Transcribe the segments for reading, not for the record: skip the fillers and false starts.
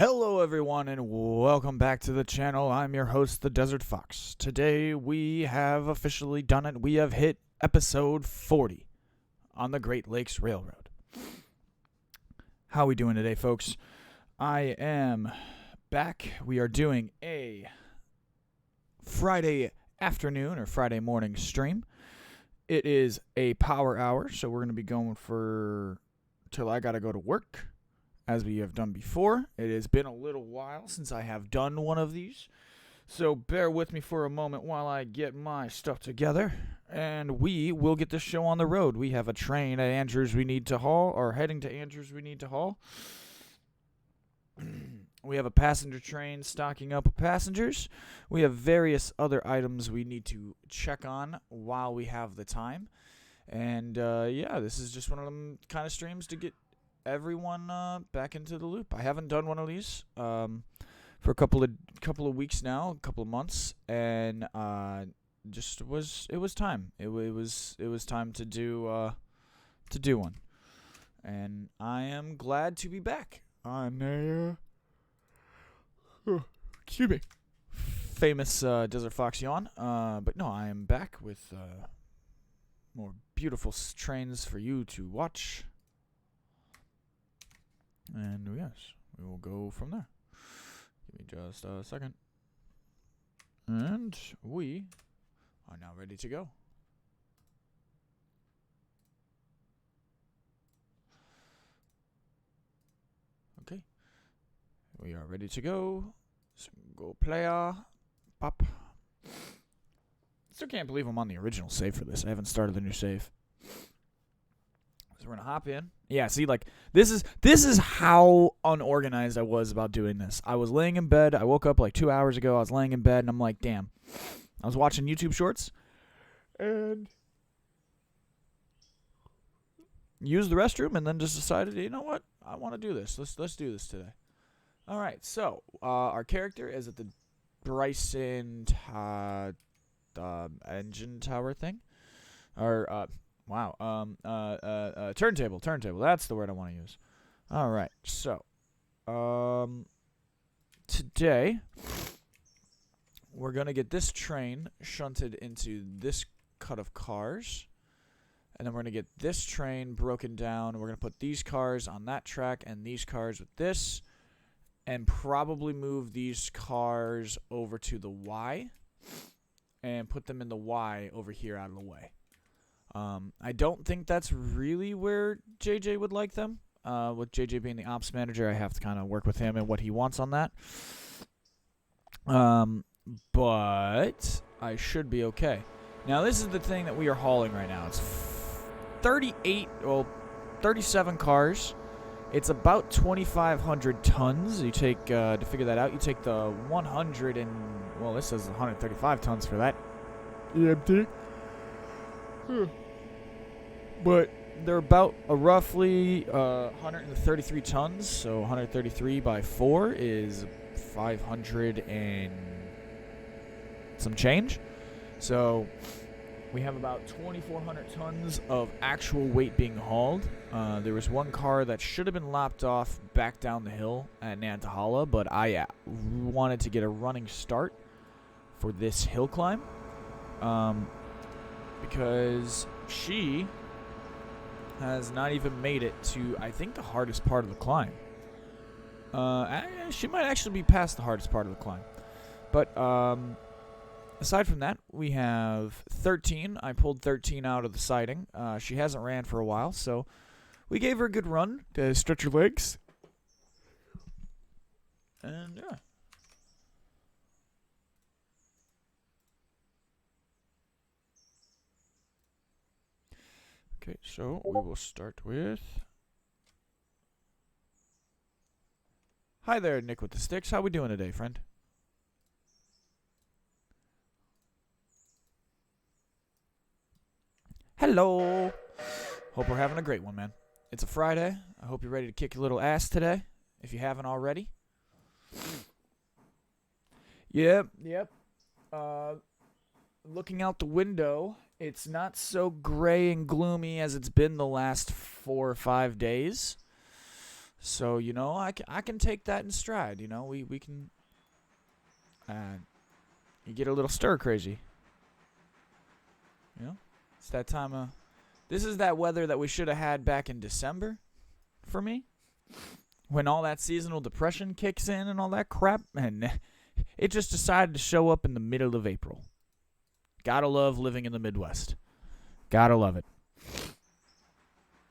Hello everyone and welcome back to the channel. I'm your host, the Desert Fox. Today we have officially done it. We have hit episode 40 on the Great Lakes Railroad. How are we doing today, folks? I am back. We are doing a Friday afternoon or Friday morning stream. It is a power hour, so we're going to be going for till I got to go to work. As we have done before, it has been a little while since I have done one of these, so bear with me for a moment while I get my stuff together, and we will get this show on the road. We have a train at Andrews we need to haul, or heading to Andrews we need to haul. We have a passenger train stocking up with passengers. We have various other items we need to check on while we have the time, and yeah, this is just one of them kind of streams to get everyone back into the loop. I haven't done one of these for a couple of weeks now, a couple of months, and it was time. It was time to do one, and I am glad to be back on a excuse me, famous Desert Fox yawn. But no, I am back with more beautiful trains for you to watch. And yes, we will go from there. Give me just a second. And we are now ready to go. Okay. We are ready to go. So go player. Pop. Still can't believe I'm on the original save for this. I haven't started the new save. So we're gonna hop in. Yeah, see, like this is how unorganized I was about doing this. I was laying in bed. I woke up like 2 hours ago. I was laying in bed, and I'm like, damn. I was watching YouTube Shorts, and used the restroom, and then just decided, you know what? I want to do this. Let's do this today. All right. So our character is at the Bryson engine tower thing, or wow. Turntable. That's the word I want to use. All right. So, today we're gonna get this train shunted into this cut of cars, and then we're gonna get this train broken down. We're gonna put these cars on that track and these cars with this, and probably move these cars over to the Y, and put them in the Y over here out of the way. I don't think that's really where JJ would like them. With JJ being the ops manager, I have to kind of work with him and what he wants on that. But I should be okay. Now, this is the thing that we are hauling right now. It's 37 cars. It's about 2,500 tons. You take, to figure that out, you take the 100 and, well, this says 135 tons for that EMT. But they're about roughly 133 tons, so 133 by 4 is 500 and some change. So we have about 2,400 tons of actual weight being hauled. There was one car that should have been lopped off back down the hill at Nantahala, but I wanted to get a running start for this hill climb. Because she has not even made it to, I think, the hardest part of the climb. She might actually be past the hardest part of the climb. But aside from that, we have 13. I pulled 13 out of the siding. She hasn't ran for a while, so we gave her a good run to stretch her legs. And yeah. Okay, so we will start with... Hi there, Nick with the sticks. How we doing today, friend? Hello! Hope we're having a great one, man. It's a Friday. I hope you're ready to kick your little ass today, if you haven't already. Yep. Looking out the window, it's not so gray and gloomy as it's been the last 4 or 5 days. So, you know, I can take that in stride. You know, we can. You get a little stir crazy. You know, it's that time of. This is that weather that we should have had back in December, for me, when all that seasonal depression kicks in and all that crap, and it just decided to show up in the middle of April. Gotta love living in the Midwest. Gotta love it.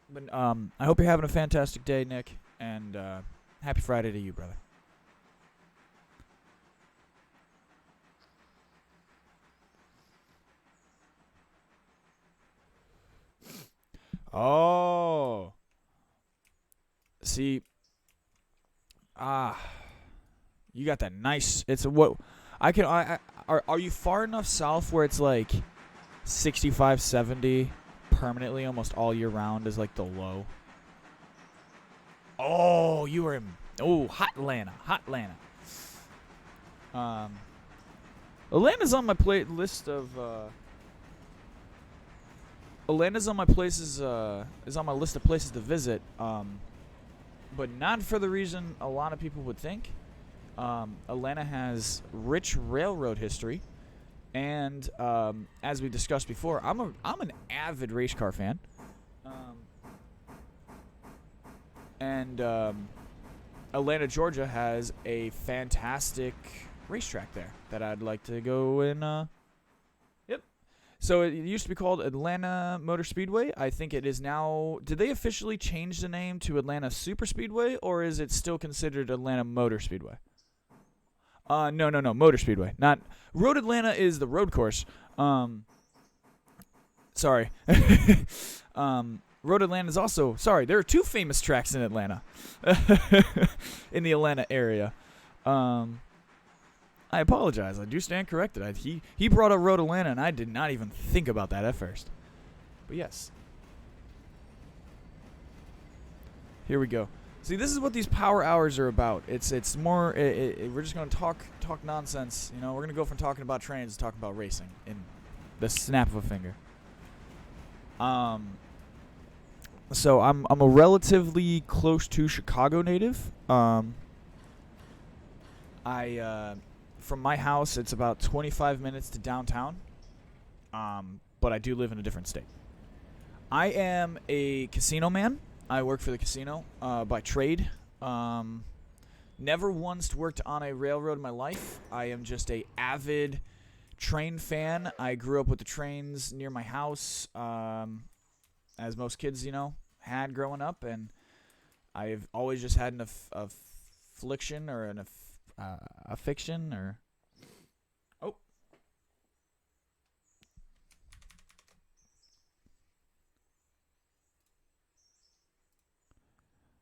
But I hope you're having a fantastic day, Nick, and happy Friday to you, brother. Oh, see, you got that nice. It's what I can. Are you far enough south where it's like 65, 70 permanently, almost all year round is like the low? Oh, you were in. Oh, hot Atlanta, hot Atlanta. Atlanta's on my list of. Atlanta's on my places. Is on my list of places to visit. But not for the reason a lot of people would think. Atlanta has rich railroad history, and as we discussed before, I'm an avid race car fan, and Atlanta, Georgia has a fantastic racetrack there that I'd like to go and. Yep. So it used to be called Atlanta Motor Speedway. I think it is now. Did they officially change the name to Atlanta Super Speedway, or is it still considered Atlanta Motor Speedway? No, Motor Speedway. Not Road Atlanta is the road course. Sorry. Road Atlanta is also, sorry, there are two famous tracks in Atlanta. In the Atlanta area. I apologize. I do stand corrected. He brought up Road Atlanta, and I did not even think about that at first. But yes. Here we go. See, this is what these power hours are about. It's more. We're just gonna talk nonsense. You know, we're gonna go from talking about trains to talking about racing in the snap of a finger. So I'm a relatively close to Chicago native. From my house, it's about 25 minutes to downtown. But I do live in a different state. I am a casino man. I work for the casino by trade. Never once worked on a railroad in my life. I am just a avid train fan. I grew up with the trains near my house, as most kids, you know, had growing up, and I've always just had an affliction or an affliction or. Oh.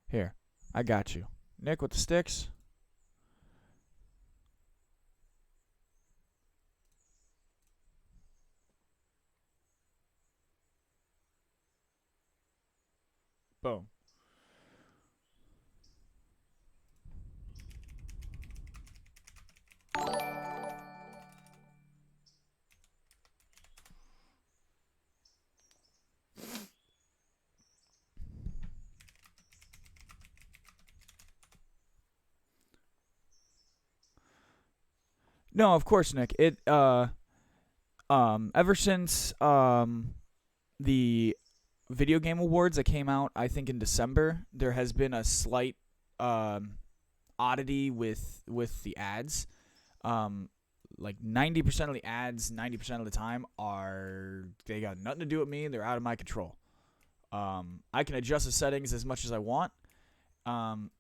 Here, I got you. Nick with the sticks. Boom. No, of course, Nick. Ever since the video game awards that came out, I think in December, there has been a slight oddity with the ads. Like 90% of the ads, 90% of the time they got nothing to do with me. They're out of my control. I can adjust the settings as much as I want. And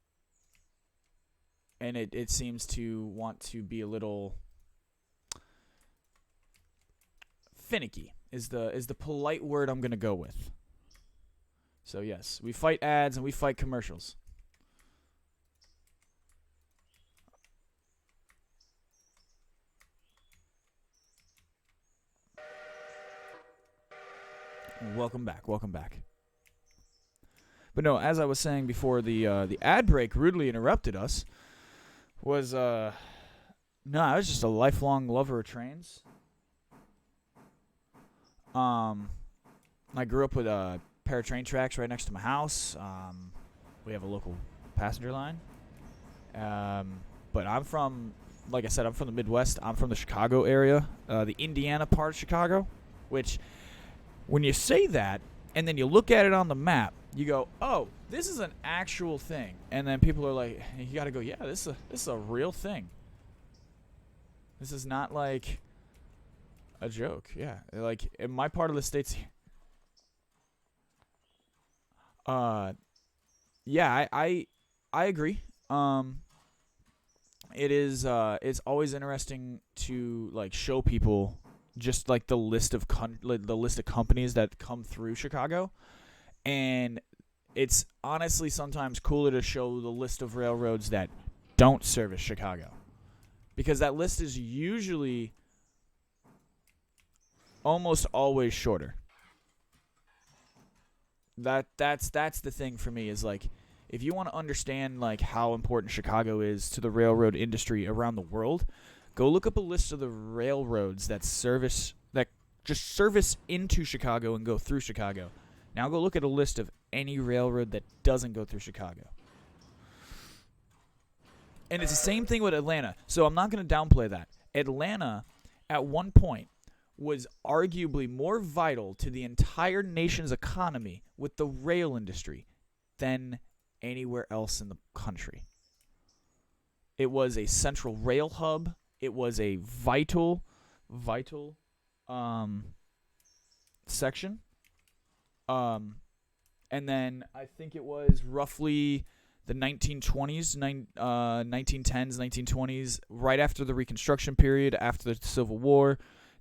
it seems to want to be a little finicky is the polite word I'm gonna go with. So yes, we fight ads and we fight commercials. Welcome back. Welcome back. But no, as I was saying before, the ad break rudely interrupted us. I was just a lifelong lover of trains. I grew up with a pair of train tracks right next to my house. We have a local passenger line. But I'm from, like I said, I'm from the Midwest. I'm from the Chicago area, the Indiana part of Chicago, which when you say that and then you look at it on the map, you go, oh, this is an actual thing. And then people are like, you got to go, yeah, this is a real thing. This is not like a joke. Yeah. Like in my part of the state's yeah, I agree. It's always interesting to like show people just like the list of companies that come through Chicago, and it's honestly sometimes cooler to show the list of railroads that don't service Chicago, because that list is usually almost always shorter. That's the thing for me, is like, if you want to understand like how important Chicago is to the railroad industry around the world, go look up a list of the railroads that just service into Chicago and go through Chicago. Now go look at a list of any railroad that doesn't go through Chicago. And it's the same thing with Atlanta. So I'm not going to downplay that. Atlanta, at one point, was arguably more vital to the entire nation's economy with the rail industry than anywhere else in the country. It was a central rail hub. It was a vital section. And then I think it was roughly the 1920s, 1910s, 1920s, right after the Reconstruction period, after the Civil War.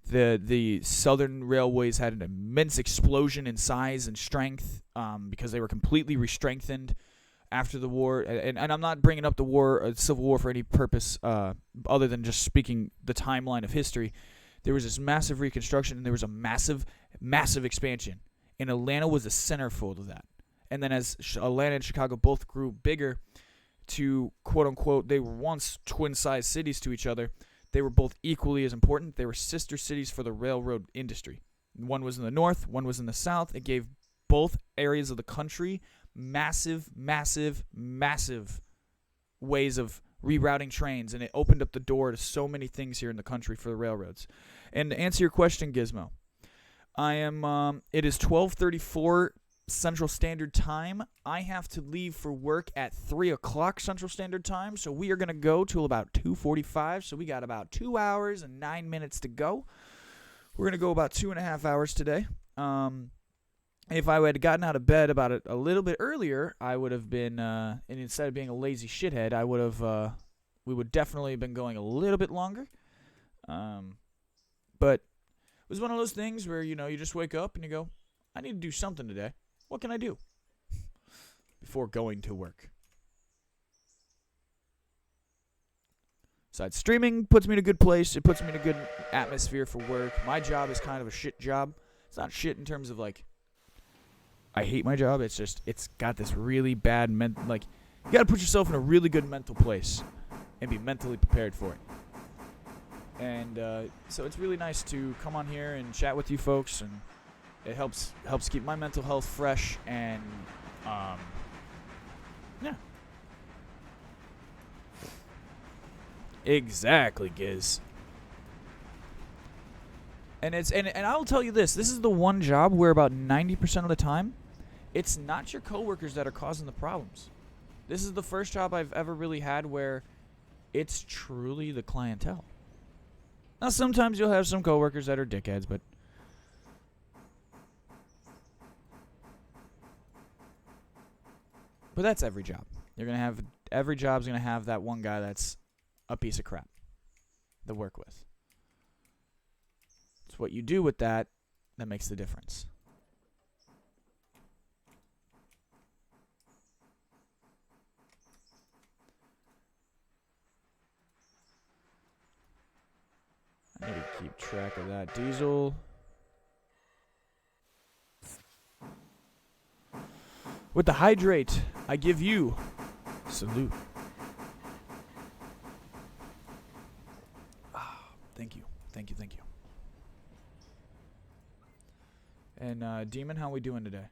The Southern railways had an immense explosion in size and strength because they were completely re-strengthened after the war. And I'm not bringing up the Civil War for any purpose other than just speaking the timeline of history. There was this massive reconstruction, and there was a massive, massive expansion. And Atlanta was the centerfold of that. And then as Atlanta and Chicago both grew bigger to, quote-unquote, they were once twin-sized cities to each other, they were both equally as important. They were sister cities for the railroad industry. One was in the north, one was in the south. It gave both areas of the country massive, massive, massive ways of rerouting trains, and it opened up the door to so many things here in the country for the railroads. And to answer your question, Gizmo, it is 12:34 Central Standard Time. I have to leave for work at 3 o'clock Central Standard Time, so we are going to go till about 2:45, so we got about 2 hours and 9 minutes to go. We're going to go about 2.5 hours today. If I had gotten out of bed about a little bit earlier, I would have been, and instead of being a lazy shithead, we would definitely have been going a little bit longer. But it was one of those things where, you just wake up and you go, I need to do something today. What can I do before going to work? Besides, streaming puts me in a good place. It puts me in a good atmosphere for work. My job is kind of a shit job. It's not shit in terms of, like, I hate my job. It's just, it's got this really bad you got to put yourself in a really good mental place and be mentally prepared for it. And so it's really nice to come on here and chat with you folks, and it helps keep my mental health fresh, and yeah. Exactly, Giz. And I'll tell you this is the one job where about 90% of the time, it's not your coworkers that are causing the problems. This is the first job I've ever really had where it's truly the clientele. Now, sometimes you'll have some coworkers that are dickheads, but that's every job. Every job's gonna have that one guy that's a piece of crap to work with. It's what you do with that makes the difference. I need to keep track of that diesel. With the hydrate, I give you salute. Thank you. And Demon, how we doing today?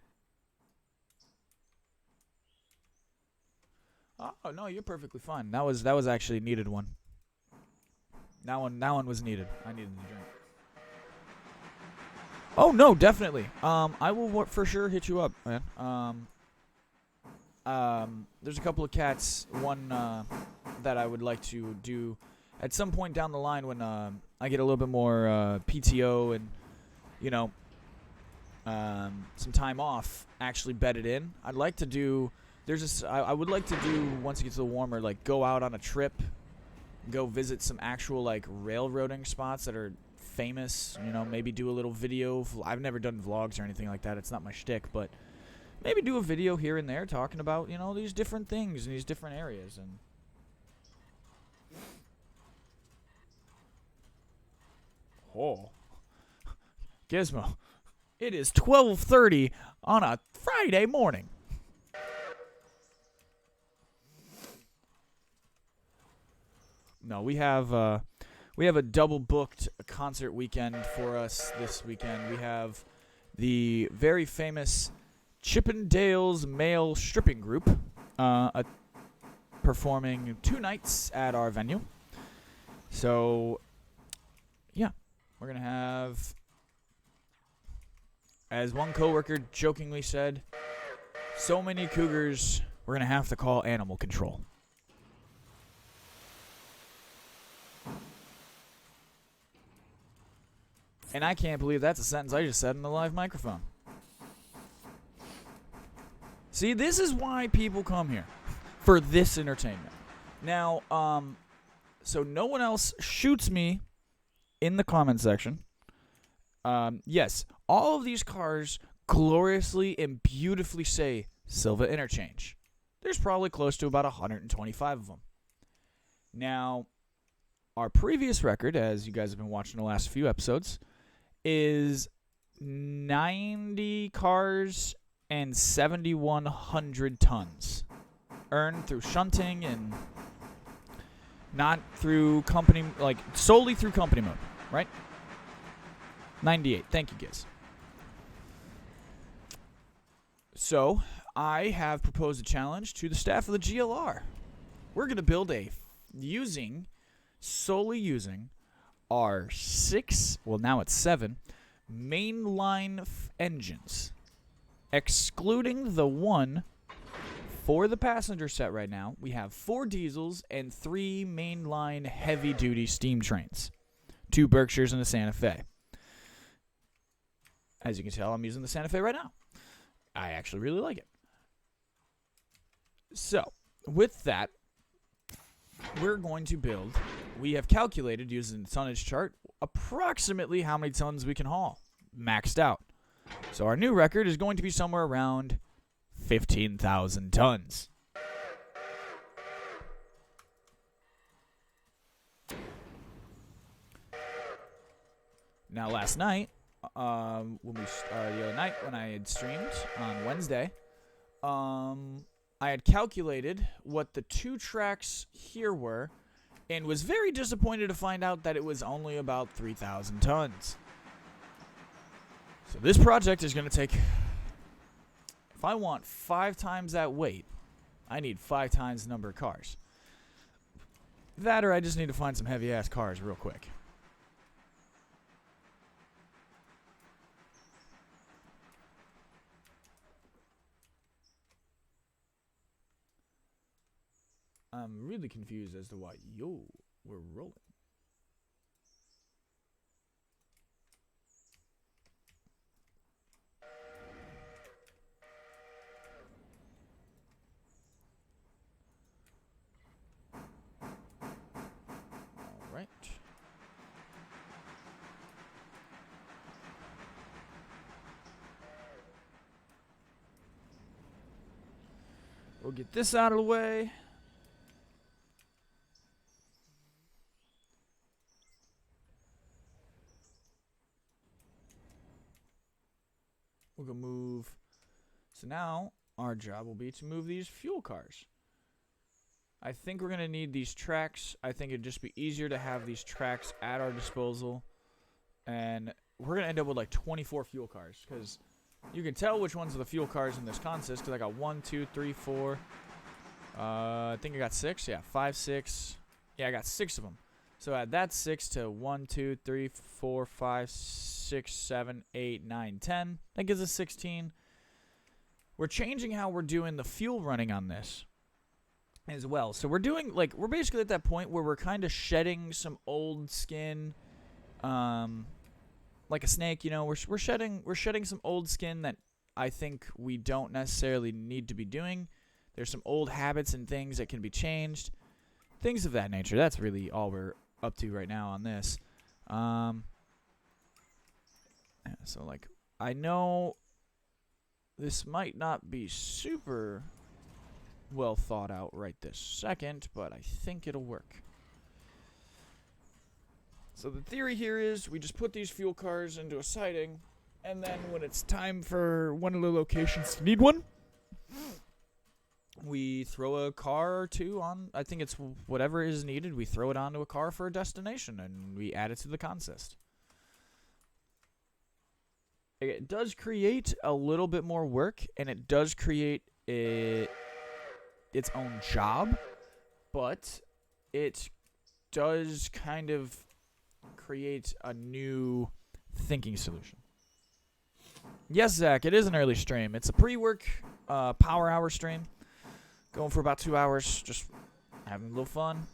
Oh no, you're perfectly fine. That was actually a needed one. That one was needed. I needed the drink. Oh no, definitely. I will for sure hit you up, man. There's a couple of cats. One that I would like to do at some point down the line when I get a little bit more PTO and some time off. Actually, bedded in. I'd like to do. I would like to do once it gets a little warmer, like go out on a trip, go visit some actual like railroading spots that are famous. Maybe do a little video. I've never done vlogs or anything like that. It's not my shtick, but maybe do a video here and there talking about these different things in these different areas. And oh, Gizmo, it is 12:30 on a Friday morning. No, we have a double booked concert weekend for us this weekend. We have the very famous Chippendales Male Stripping Group performing 2 nights at our venue. So, yeah, we're going to have, as one coworker jokingly said, so many cougars, we're going to have to call animal control. And I can't believe that's a sentence I just said in the live microphone. See, this is why people come here. For this entertainment. Now, so no one else shoots me in the comment section. Yes, all of these cars gloriously and beautifully say Silva Interchange. There's probably close to about 125 of them. Now, our previous record, as you guys have been watching the last few episodes, is 90 cars and 7,100 tons. Earned through shunting and not through company, like solely through company mode, right? 98. Thank you, Giz. So, I have proposed a challenge to the staff of the GLR. We're going to build solely using our 6, well now it's 7, mainline engines. Excluding the one for the passenger set right now, we have 4 diesels and 3 mainline heavy-duty steam trains. 2 Berkshires and a Santa Fe. As you can tell, I'm using the Santa Fe right now. I actually really like it. So, with that, we're going to build, we have calculated using the tonnage chart, approximately how many tons we can haul, maxed out. So our new record is going to be somewhere around 15,000 tons. Now last night, the other night when I had streamed on Wednesday, I had calculated what the 2 tracks here were and was very disappointed to find out that it was only about 3,000 tons. So this project is going to take, if I want 5 times that weight, I need 5 times the number of cars. That or I just need to find some heavy-ass cars real quick. I'm really confused as to why we're rolling. All right. We'll get this out of the way. We're going to move. So now our job will be to move these fuel cars. I think we're going to need these tracks. I think it'd just be easier to have these tracks at our disposal. And we're going to end up with like 24 fuel cars. Because you can tell which ones are the fuel cars in this consist. Because I got 1, 2, 3, 4, I think I got 6. Yeah, 5, 6. Yeah, I got 6 of them. So add that 6 to 1, 2, 3, 4, 5, 6, 7, 8, 9, 10. That gives us 16. We're changing how we're doing the fuel running on this as well. So we're doing, like, we're basically at that point where we're kind of shedding some old skin, like a snake, you know. We're shedding some old skin that I think we don't necessarily need to be doing. There's some old habits and things that can be changed. Things of that nature. That's really all we're up to right now on this. So, like, I know this might not be super well thought out right this second, but I think it'll work. So the theory here is we just put these fuel cars into a siding, and then when it's time for one of the locations to need one, we throw a car or two on. I think it's whatever is needed. We throw it onto a car for a destination, and we add it to the consist. It does create a little bit more work, and it does create its own job, but it does kind of create a new thinking solution. Yes, Zach, it is an early stream. It's a pre-work power hour stream. Going for about 2 hours, just having a little fun,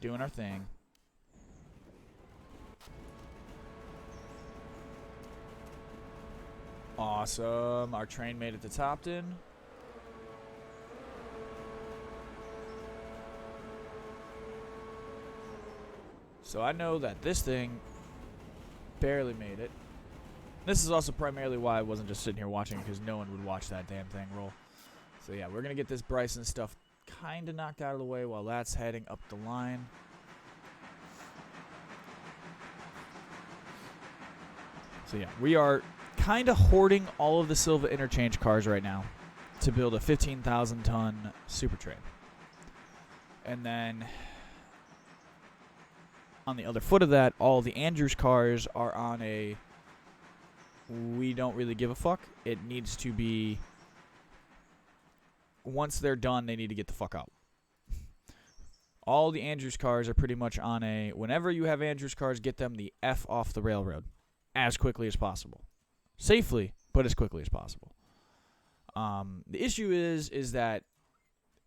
doing our thing. Awesome. Our train made it to Topton. So I know that this thing barely made it. This is also primarily why I wasn't just sitting here watching it, because no one would watch that damn thing roll. So yeah, we're going to get this Bryson stuff kind of knocked out of the way while that's heading up the line. So yeah, we are kind of hoarding all of the Silva interchange cars right now to build a 15,000-ton super train. And then on the other foot of that, all the Andrews cars are on a we don't really give a fuck. It needs to be, once they're done, they need to get the fuck out. All the Andrews cars are pretty much on a, whenever you have Andrews cars, get them the F off the railroad as quickly as possible. Safely, but as quickly as possible. The issue is that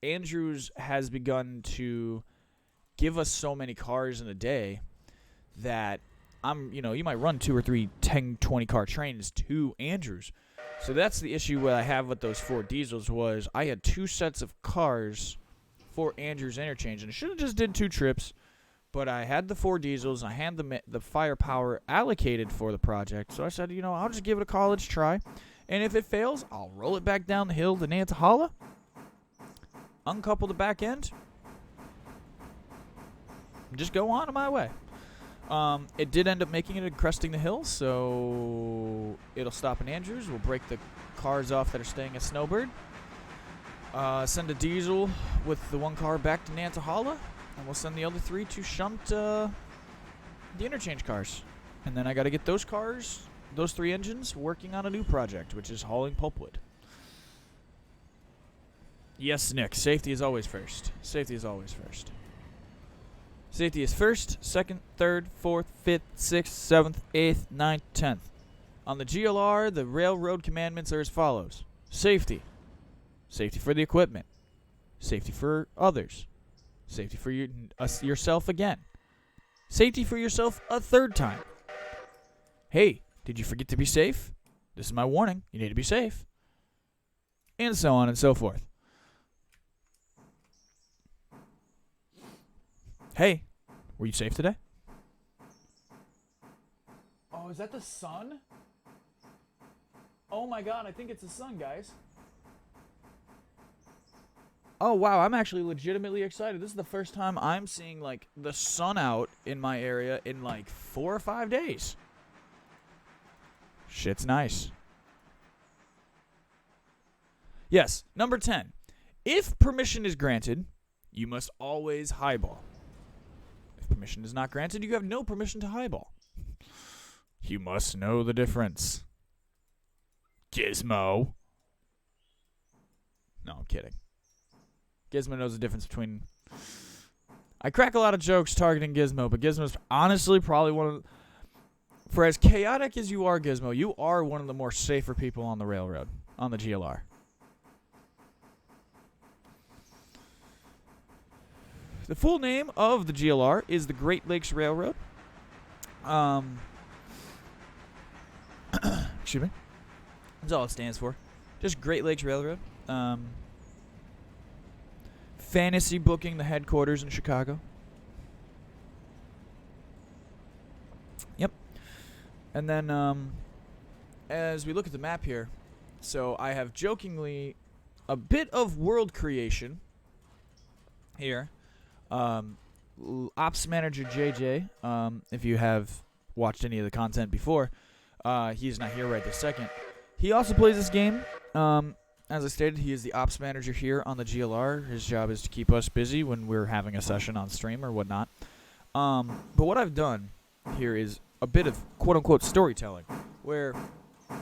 Andrews has begun to give us so many cars in a day that you might run 2 or 3 10, 20 car trains to Andrews. So that's the issue what I have with those 4 diesels was I had 2 sets of cars for Andrews interchange, and I should have just did 2 trips, but I had the 4 diesels, and I had the firepower allocated for the project. So I said, I'll just give it a college try, and if it fails, I'll roll it back down the hill to Nantahala, uncouple the back end, and just go on to my way. It did end up making it and cresting the hill, so it'll stop in Andrews. We'll break the cars off that are staying at Snowbird. Send a diesel with the 1 car back to Nantahala, and we'll send the other 3 to shunt the interchange cars. And then I got to get those cars, those 3 engines, working on a new project, which is hauling pulpwood. Yes, Nick, safety is always first. Safety is always first. Safety is first, second, third, fourth, fifth, sixth, 7th, 8th, 9th, 10th. On the GLR, the railroad commandments are as follows. Safety. Safety for the equipment. Safety for others. Safety for yourself again. Safety for yourself a 3rd time. Hey, did you forget to be safe? This is my warning. You need to be safe. And so on and so forth. Hey, were you safe today? Oh, is that the sun? Oh my god, I think it's the sun, guys. Oh wow, I'm actually legitimately excited. This is the first time I'm seeing, like, the sun out in my area in, like, 4 or 5 days. Shit's nice. Yes, number 10. If permission is granted, you must always highball. Permission is not granted, you have no permission to highball. You must know the difference. Gizmo. No, I'm kidding. Gizmo knows the difference between... I crack a lot of jokes targeting Gizmo, but Gizmo's honestly probably one of... For as chaotic as you are, Gizmo, you are one of the more safer people on the railroad, on the GLR. The full name of the GLR is the Great Lakes Railroad. Excuse me. That's all it stands for. Just Great Lakes Railroad. Fantasy booking the headquarters in Chicago. Yep. And then, as we look at the map here, so I have jokingly a bit of world creation here. Ops Manager JJ, if you have watched any of the content before, he's not here right this second. He also plays this game. As I stated, he is the Ops Manager here on the GLR. His job is to keep us busy when we're having a session on stream or whatnot. But what I've done here is a bit of quote-unquote storytelling, where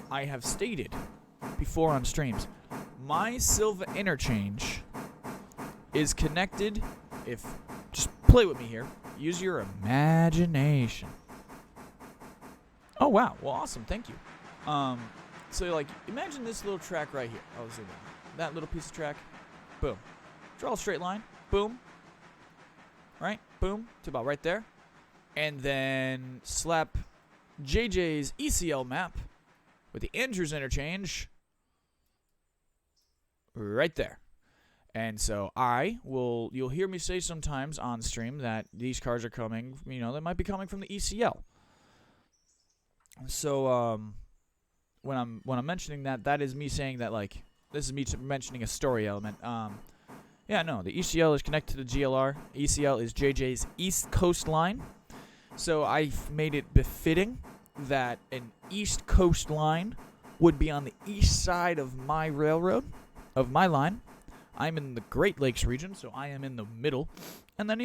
I have stated before on streams, my Silva interchange is connected. If just play with me here, use your imagination. Oh wow, well awesome, thank you. So like imagine this little track right here. Oh, zoom in. That little piece of track. Boom. Draw a straight line. Boom. Right? Boom. To about right there. And then slap JJ's ECL map with the Andrews interchange right there. And so you'll hear me say sometimes on stream that these cars are coming, they might be coming from the ECL. So when I'm mentioning that is me saying that, like, this is me mentioning a story element. Yeah, no, the ECL is connected to the GLR. ECL is JJ's East Coast line. So I've made it befitting that an East Coast line would be on the east side of my railroad, of my line. I'm in the Great Lakes region, so I am in the middle. And then,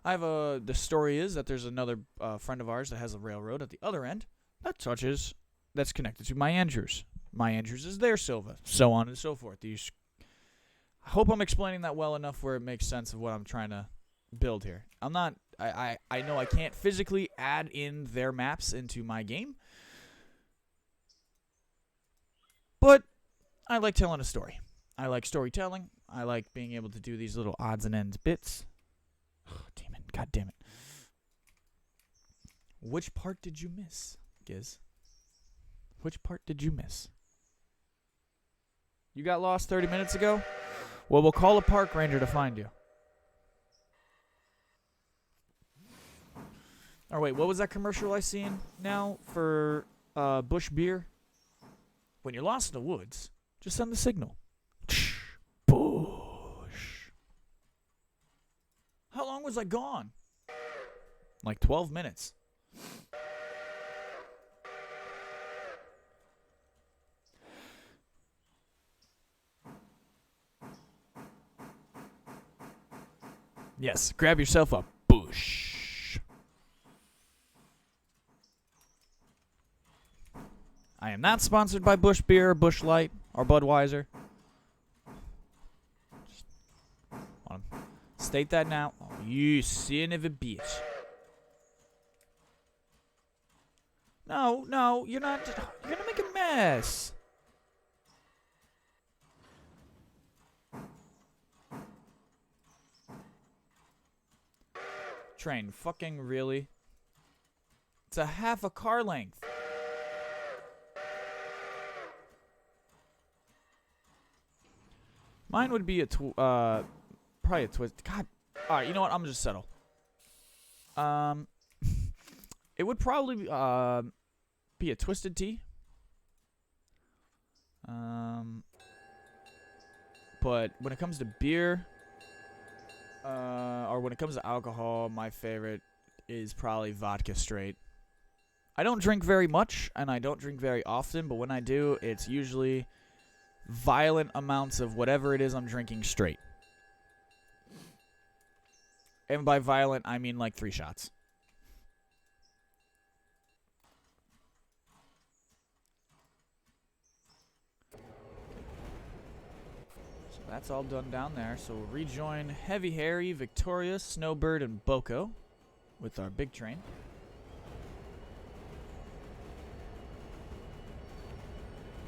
I have the story is that there's another friend of ours that has a railroad at the other end that's connected to my Andrews. My Andrews is their Silva, so on and so forth. I hope I'm explaining that well enough where it makes sense of what I'm trying to build here. I know I can't physically add in their maps into my game, but I like telling a story. I like storytelling. I like being able to do these little odds and ends bits. Oh, damn it. God damn it. Which part did you miss, Giz? Which part did you miss? You got lost 30 minutes ago? Well, we'll call a park ranger to find you. Oh, wait, what was that commercial I seen now for Bush Beer? When you're lost in the woods, just send the signal. Bush. How long was I gone? Like 12 minutes. Yes, grab yourself a bush. I am not sponsored by Bush Beer, Bush Light, or Budweiser. Just want to state that now. Oh, you son of a bitch. No, you're not. You're gonna make a mess. Train, fucking really? It's a half a car length. Mine would be probably a twist. God, all right. You know what? I'm gonna just settle. It would probably be a Twisted Tea. But when it comes to beer, or when it comes to alcohol, my favorite is probably vodka straight. I don't drink very much, and I don't drink very often, but when I do, it's usually violent amounts of whatever it is I'm drinking straight. And by violent, I mean like 3 shots. That's all done down there. So we'll rejoin Heavy Harry, Victoria, Snowbird, and Boko with our big train.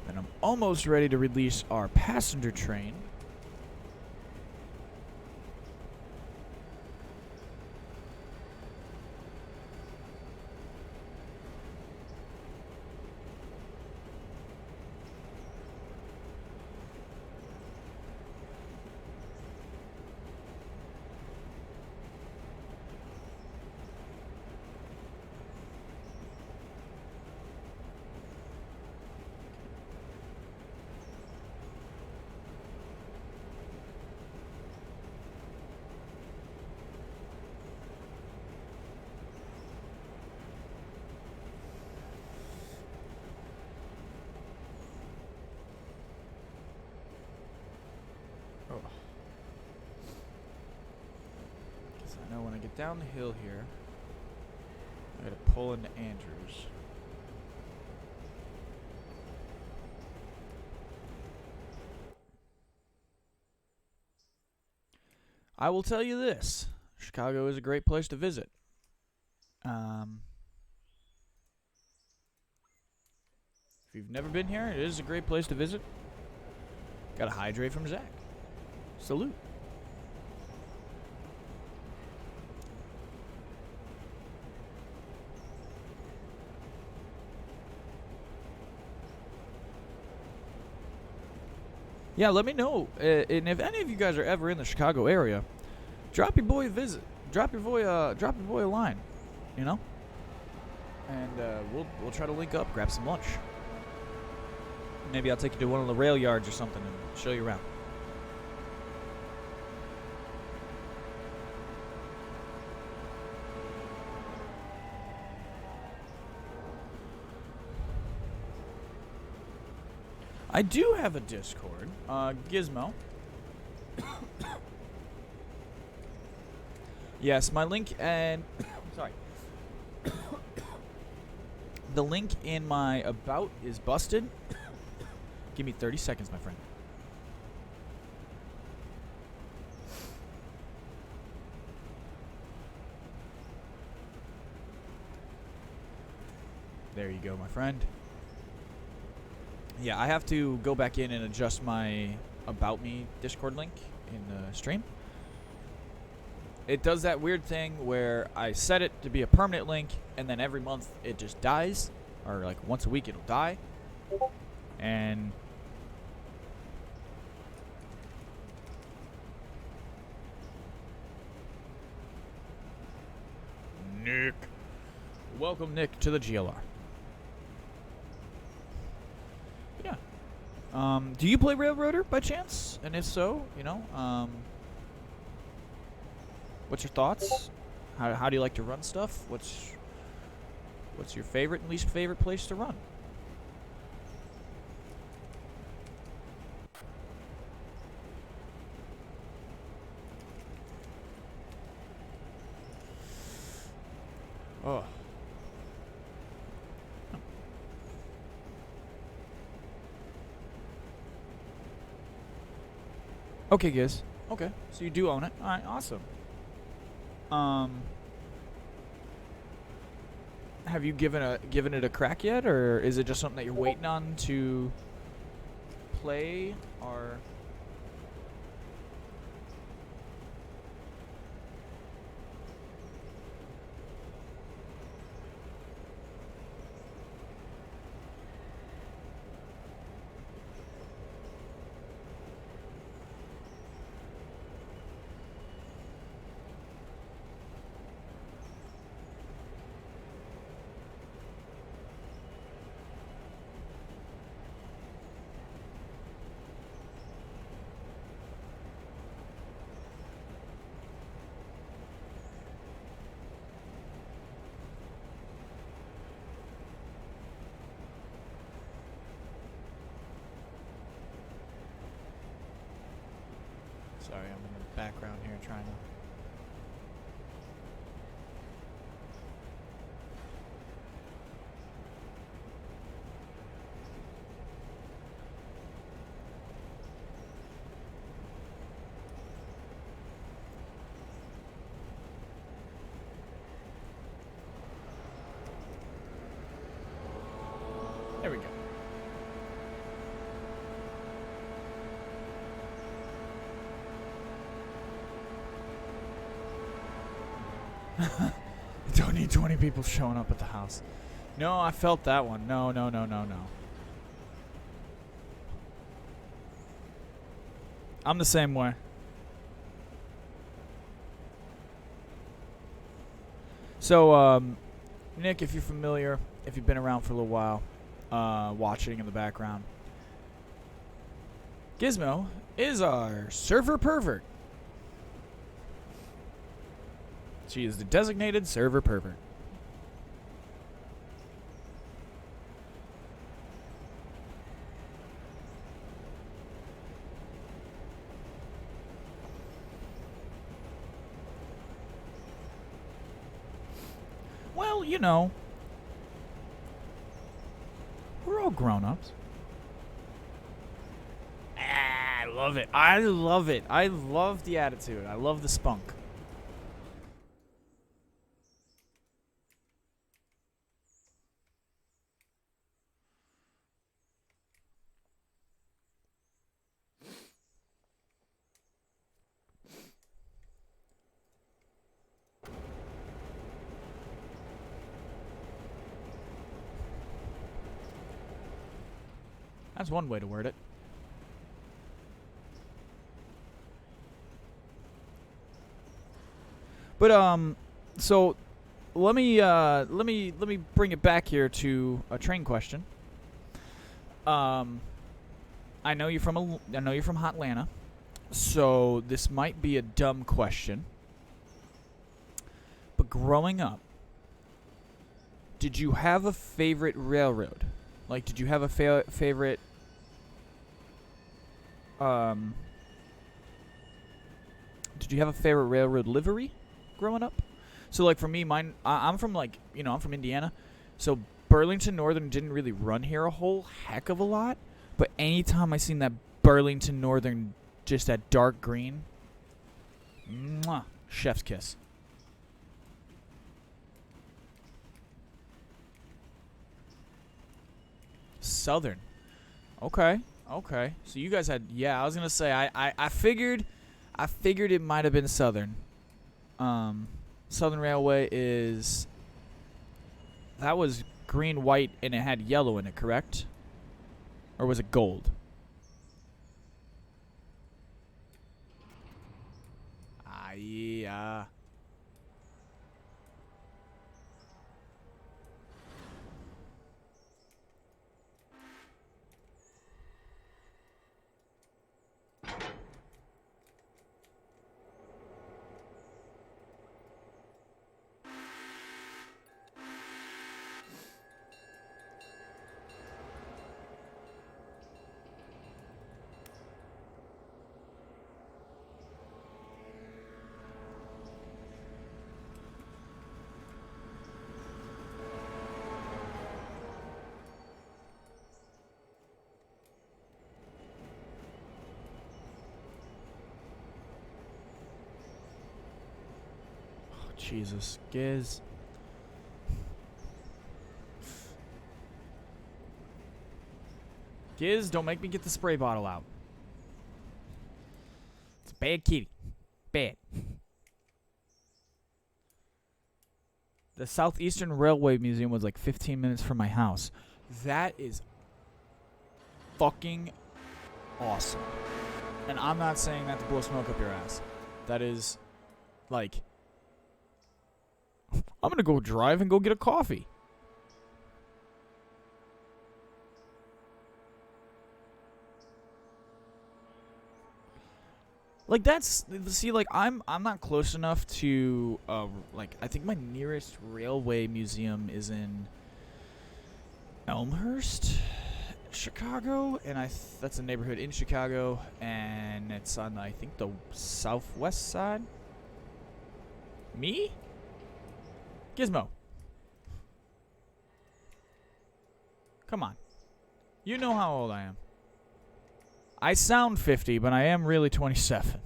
And I'm almost ready to release our passenger train. Because I know when I get down the hill here, I gotta pull into Andrews. I will tell you this. Chicago is a great place to visit. If you've never been here, it is a great place to visit. Got a hydrate from Zach. Salute. Yeah, let me know. And if any of you guys are ever in the Chicago area, drop your boy a visit. Drop your boy a line. You know? And we'll try to link up, grab some lunch. Maybe I'll take you to one of the rail yards or something and show you around. I do have a Discord, Gizmo. Yes, my link and sorry. The link in my about is busted. Give me 30 seconds, my friend. There you go, my friend. Yeah, I have to go back in and adjust my About Me Discord link in the stream. It does that weird thing where I set it to be a permanent link, and then every month it just dies, or like once a week it'll die. And Nick. Welcome, Nick, to the GLR. Yeah. Do you play Railroader by chance? And if so, you know, what's your thoughts? How do you like to run stuff? What's your favorite and least favorite place to run? Oh. Okay, Giz. Okay, so you do own it. All right, awesome. Have you given it a crack yet, or is it just something that you're waiting on to play, or? Sorry, I'm in the background here trying to. Don't need 20 people showing up at the house. No, I felt that one. No. I'm the same way. So, Nick, if you're familiar, if you've been around for a little while, watching in the background, Gizmo is our server pervert. She is the designated server pervert. Well, you know, we're all grown-ups. I love it. I love it. I love the attitude. I love the spunk. That's one way to word it. But so let me bring it back here to a train question. I know you're from Hotlanta, so this might be a dumb question. But growing up, did you have a favorite railroad? Like, did you have a favorite? Did you have a favorite railroad livery growing up? So, like, for me, mine. I'm from I'm from Indiana, so Burlington Northern didn't really run here a whole heck of a lot. But anytime I seen that Burlington Northern, just that dark green, mwah, chef's kiss. Southern. Okay. So you guys had, yeah, I was going to say, I figured it might have been Southern. Southern Railway that was green, white, and it had yellow in it, correct? Or was it gold? Yeah. Jesus, Giz. Giz, don't make me get the spray bottle out. It's a bad kitty. Bad. The Southeastern Railway Museum was like 15 minutes from my house. That is fucking awesome. And I'm not saying that to blow smoke up your ass. That is, like, I'm going to go drive and go get a coffee. Like, that's, see, like, I'm not close enough to, like, I think my nearest railway museum is in Elmhurst, Chicago, and that's a neighborhood in Chicago, and it's on, I think, the southwest side. Me? Gizmo. Come on. You know how old I am. I sound 50, but I am really 27.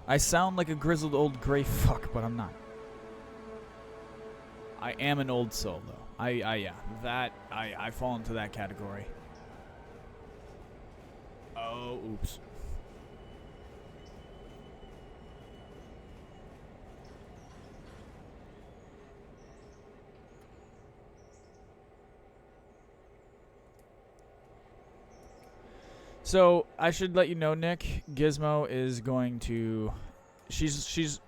I sound like a grizzled old gray fuck, but I'm not. I am an old soul, though. I fall into that category. Oh, oops. So I should let you know, Nick. Gizmo is going to. She's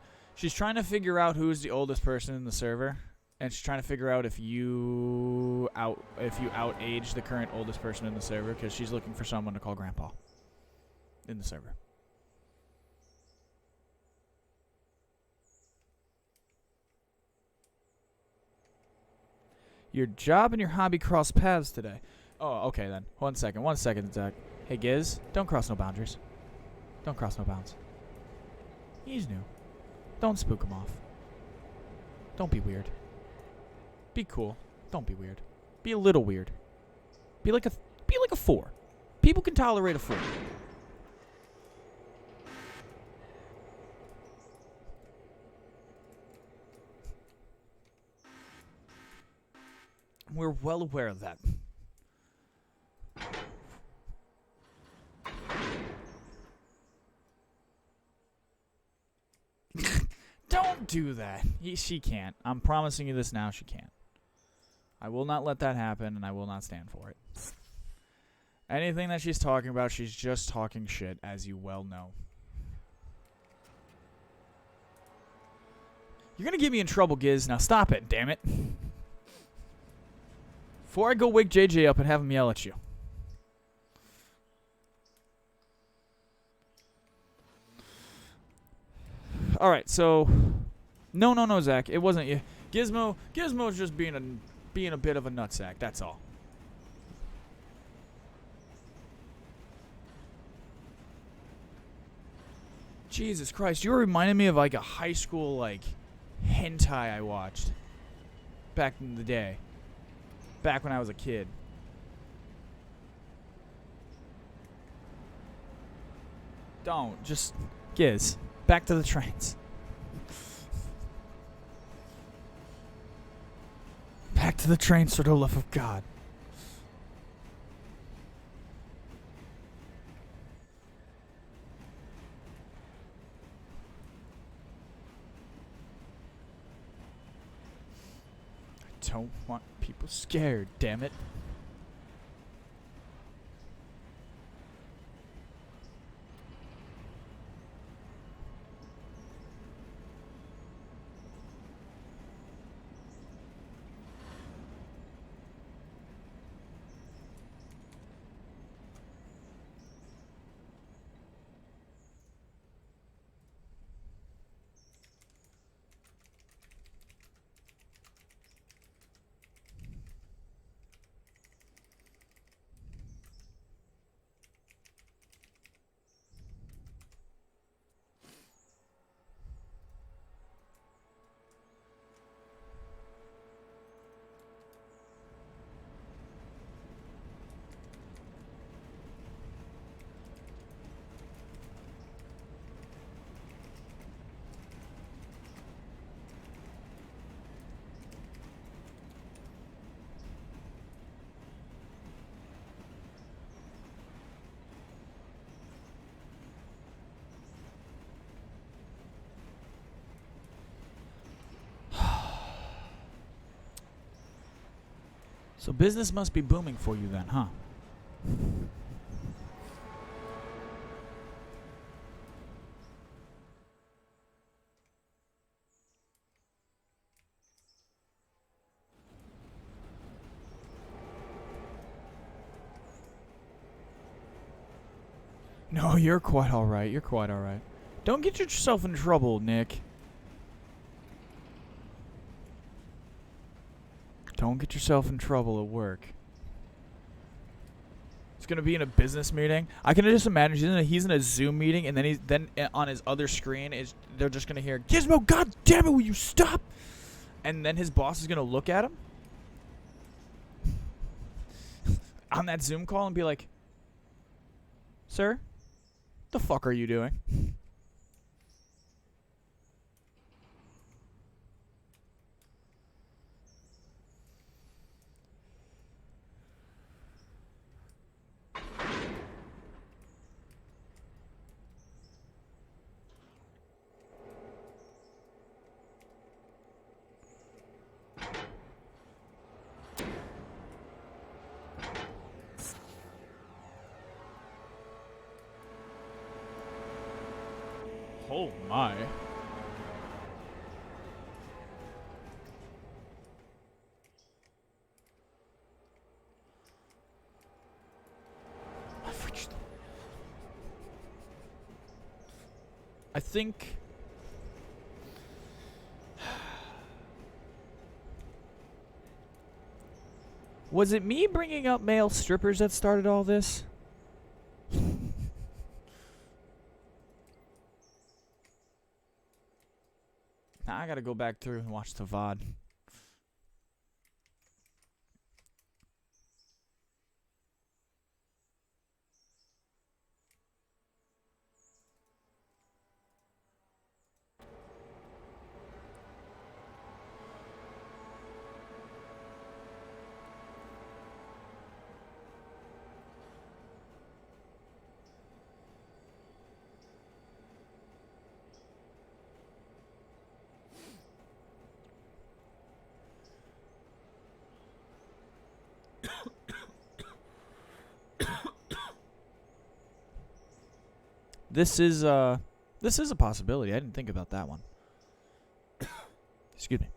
trying to figure out who's the oldest person in the server, and she's trying to figure out if you outage the current oldest person in the server, because she's looking for someone to call Grandpa in the server. Your job and your hobby cross paths today. Oh, okay then. One second, Zach. Hey, Giz, don't cross no boundaries. Don't cross no bounds. He's new. Don't spook him off. Don't be weird. Be cool. Don't be weird. Be a little weird. Be like a 4. People can tolerate a 4. We're well aware of that. Don't do that. She can't. I'm promising you this now, she can't. I will not let that happen, and I will not stand for it. Anything that she's talking about, she's just talking shit, as you well know. You're gonna get me in trouble, Giz. Now stop it, damn it. Before I go wake JJ up and have him yell at you. Alright, so... No, Zach. It wasn't you. Gizmo's just being a bit of a nutsack, that's all. Jesus Christ, you were reminding me of like a high school like hentai I watched back in the day. Back when I was a kid. Don't. Just... Giz. Back to the trains. Back to the trains for the love of God. I don't want people scared, damn it. So business must be booming for you then, huh? No, you're quite alright. You're quite alright. Don't get yourself in trouble, Nick. Don't get yourself in trouble at work. He's gonna be in a business meeting. I can just imagine he's in a Zoom meeting, and then on his other screen they're just gonna hear, "Gizmo, God damn it, will you stop?" And then his boss is gonna look at him on that Zoom call and be like, "Sir, the fuck are you doing?" Oh my. I think... Was it me bringing up male strippers that started all this? Now I gotta go back through and watch the VOD. This is a possibility. I didn't think about that one. Excuse me.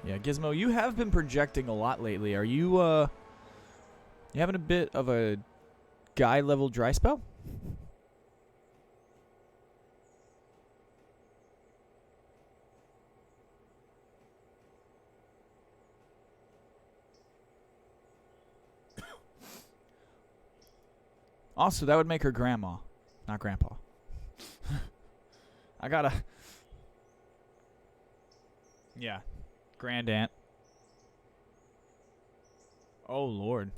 Yeah, Gizmo, you have been projecting a lot lately. Are you you having a bit of a guy level dry spell? Also, that would make her grandma, not grandpa. I gotta... Yeah. Grand aunt. Oh, Lord.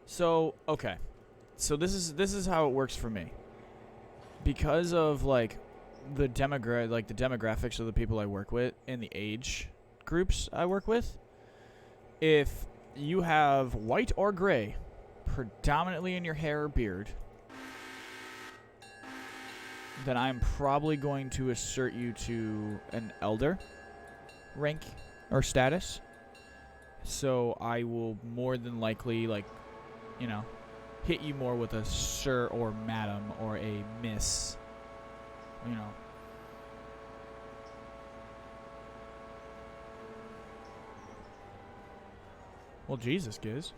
So, okay. So this is how it works for me. Because of, like... the demographics of the people I work with and the age groups I work with, if you have white or gray predominantly in your hair or beard, then I'm probably going to assert you to an elder rank or status. So I will more than likely, like, you know, hit you more with a sir or madam or a miss. You know. Well, Jesus, Giz.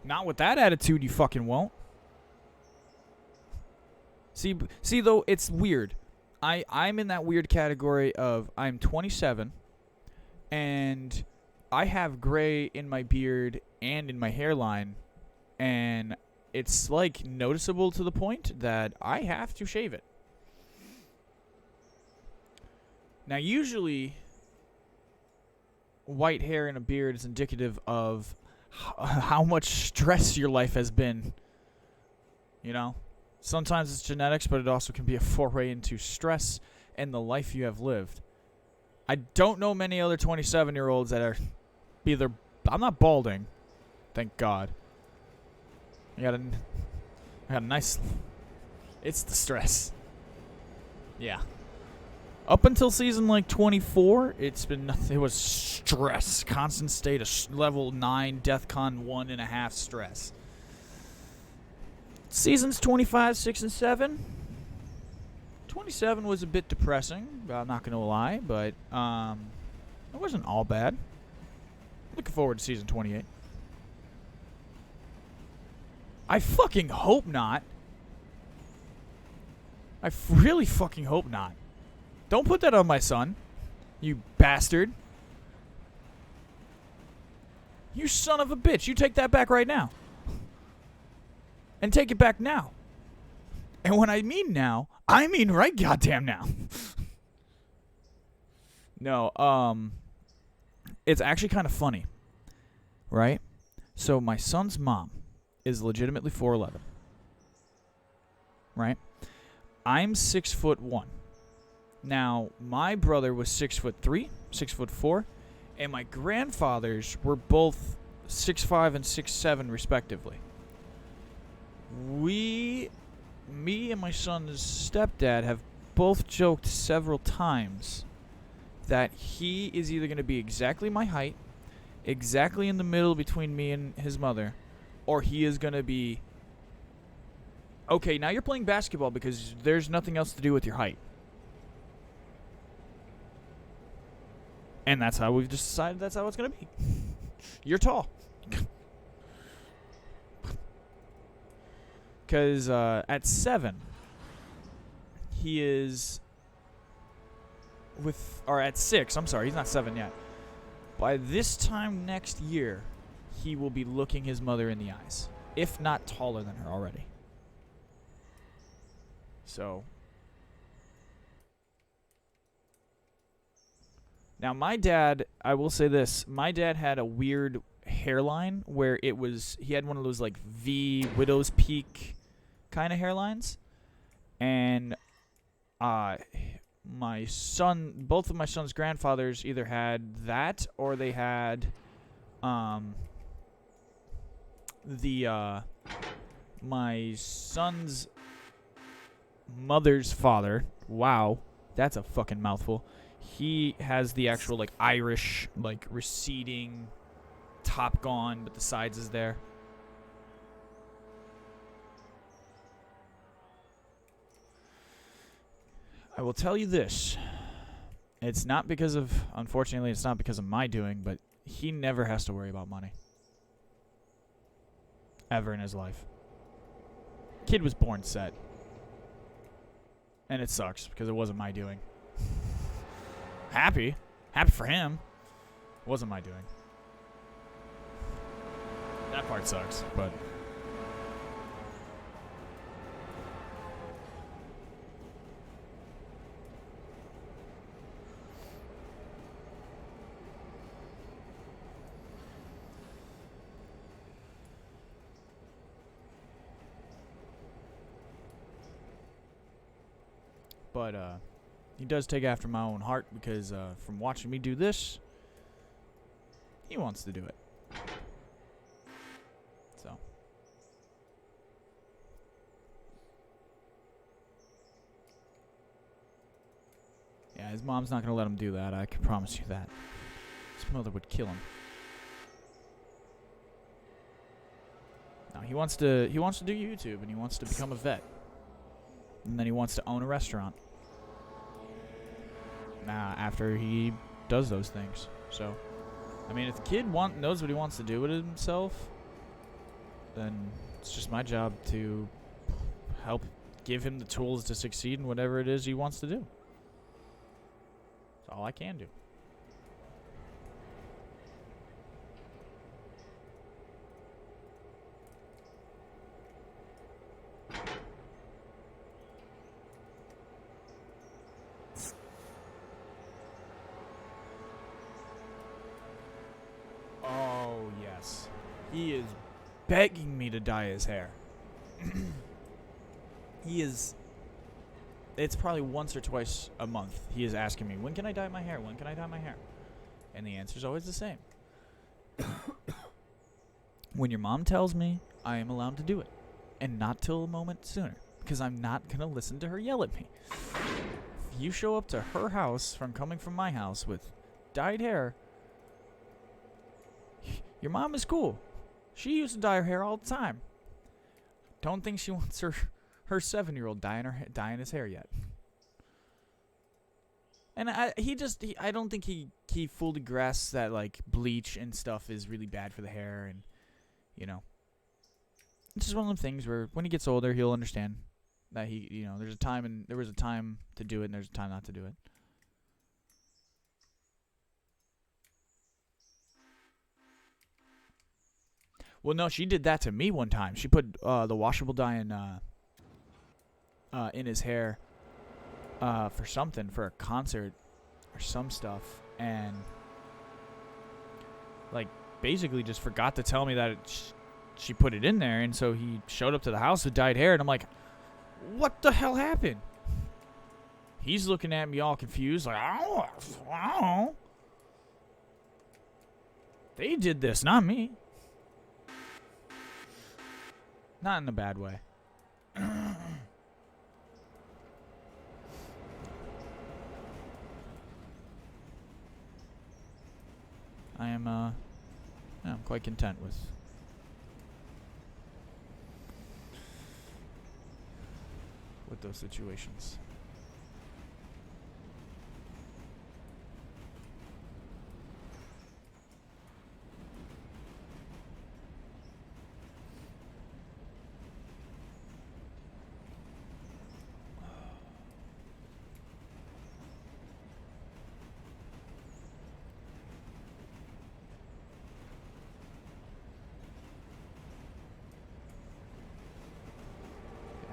Not with that attitude, you fucking won't. See though, it's weird. I'm in that weird category of I'm 27, and I have gray in my beard and in my hairline, and it's, like, noticeable to the point that I have to shave it. Now, usually, white hair and a beard is indicative of how much stress your life has been. You know? Sometimes it's genetics, but it also can be a foray into stress and the life you have lived. I don't know many other 27-year-olds that are either... I'm not balding. Thank God. I got a nice... It's the stress. Yeah. Up until season, like, 24, it was stress. Constant state of level 9, DEFCON 1.5 stress. Seasons 25, 6, and 7. 27 was a bit depressing, I'm not going to lie, but it wasn't all bad. Looking forward to season 28. I fucking hope not. I really fucking hope not. Don't put that on my son, you bastard. You son of a bitch. You take that back right now. And take it back now. And when I mean now, I mean right goddamn now. No, it's actually kind of funny. Right? So my son's mom is legitimately 4'11". Right? I'm 6'1". Now, my brother was 6'3", 6'4", And my grandfathers were both 6'5" and 6'7" respectively. Me and my son's stepdad have both joked several times that he is either going to be exactly my height, exactly in the middle between me and his mother, or he is going to be, okay, now you're playing basketball because there's nothing else to do with your height. And that's how we've just decided that's how it's going to be. You're tall. Because at 7, he is or at 6, I'm sorry, he's not 7 yet. By this time next year, he will be looking his mother in the eyes, if not taller than her already. So, now my dad, I will say this, my dad had a weird hairline where he had one of those like V widow's peak kind of hairlines, and both of my son's grandfathers either had that or they had my son's mother's father. Wow, that's a fucking mouthful. He has the actual like Irish like receding top gone, but the sides is there. I will tell you this. Unfortunately, it's not because of my doing, but he never has to worry about money. Ever in his life. Kid was born set. And it sucks, because it wasn't my doing. Happy for him. It wasn't my doing. That part sucks, but... But he does take after my own heart because from watching me do this, he wants to do it. So. Yeah, his mom's not going to let him do that. I can promise you that. His mother would kill him. No, he wants to do YouTube and he wants to become a vet. And then he wants to own a restaurant. After he does those things. So, I mean, if the kid knows what he wants to do with himself, then it's just my job to help give him the tools to succeed in whatever it is he wants to do. That's all I can do. He is begging me to dye his hair. It's probably once or twice a month. He is asking me, when can I dye my hair? When can I dye my hair? And the answer is always the same. When your mom tells me, I am allowed to do it. And not till a moment sooner. Because I'm not going to listen to her yell at me. If you show up to her house from coming from my house with dyed hair, your mom is cool. She used to dye her hair all the time. Don't think she wants her 7-year-old dyeing his hair yet. And I don't think he fully grasps that like bleach and stuff is really bad for the hair, and you know, it's just one of them things where when he gets older he'll understand that there was a time to do it and there's a time not to do it. Well, no, she did that to me one time. She put the washable dye in his hair for a concert or some stuff, and like basically just forgot to tell me that she put it in there, and so he showed up to the house with dyed hair, and I'm like, what the hell happened? He's looking at me all confused, like, I don't know. They did this, not me. Not in a bad way. I'm quite content with those situations.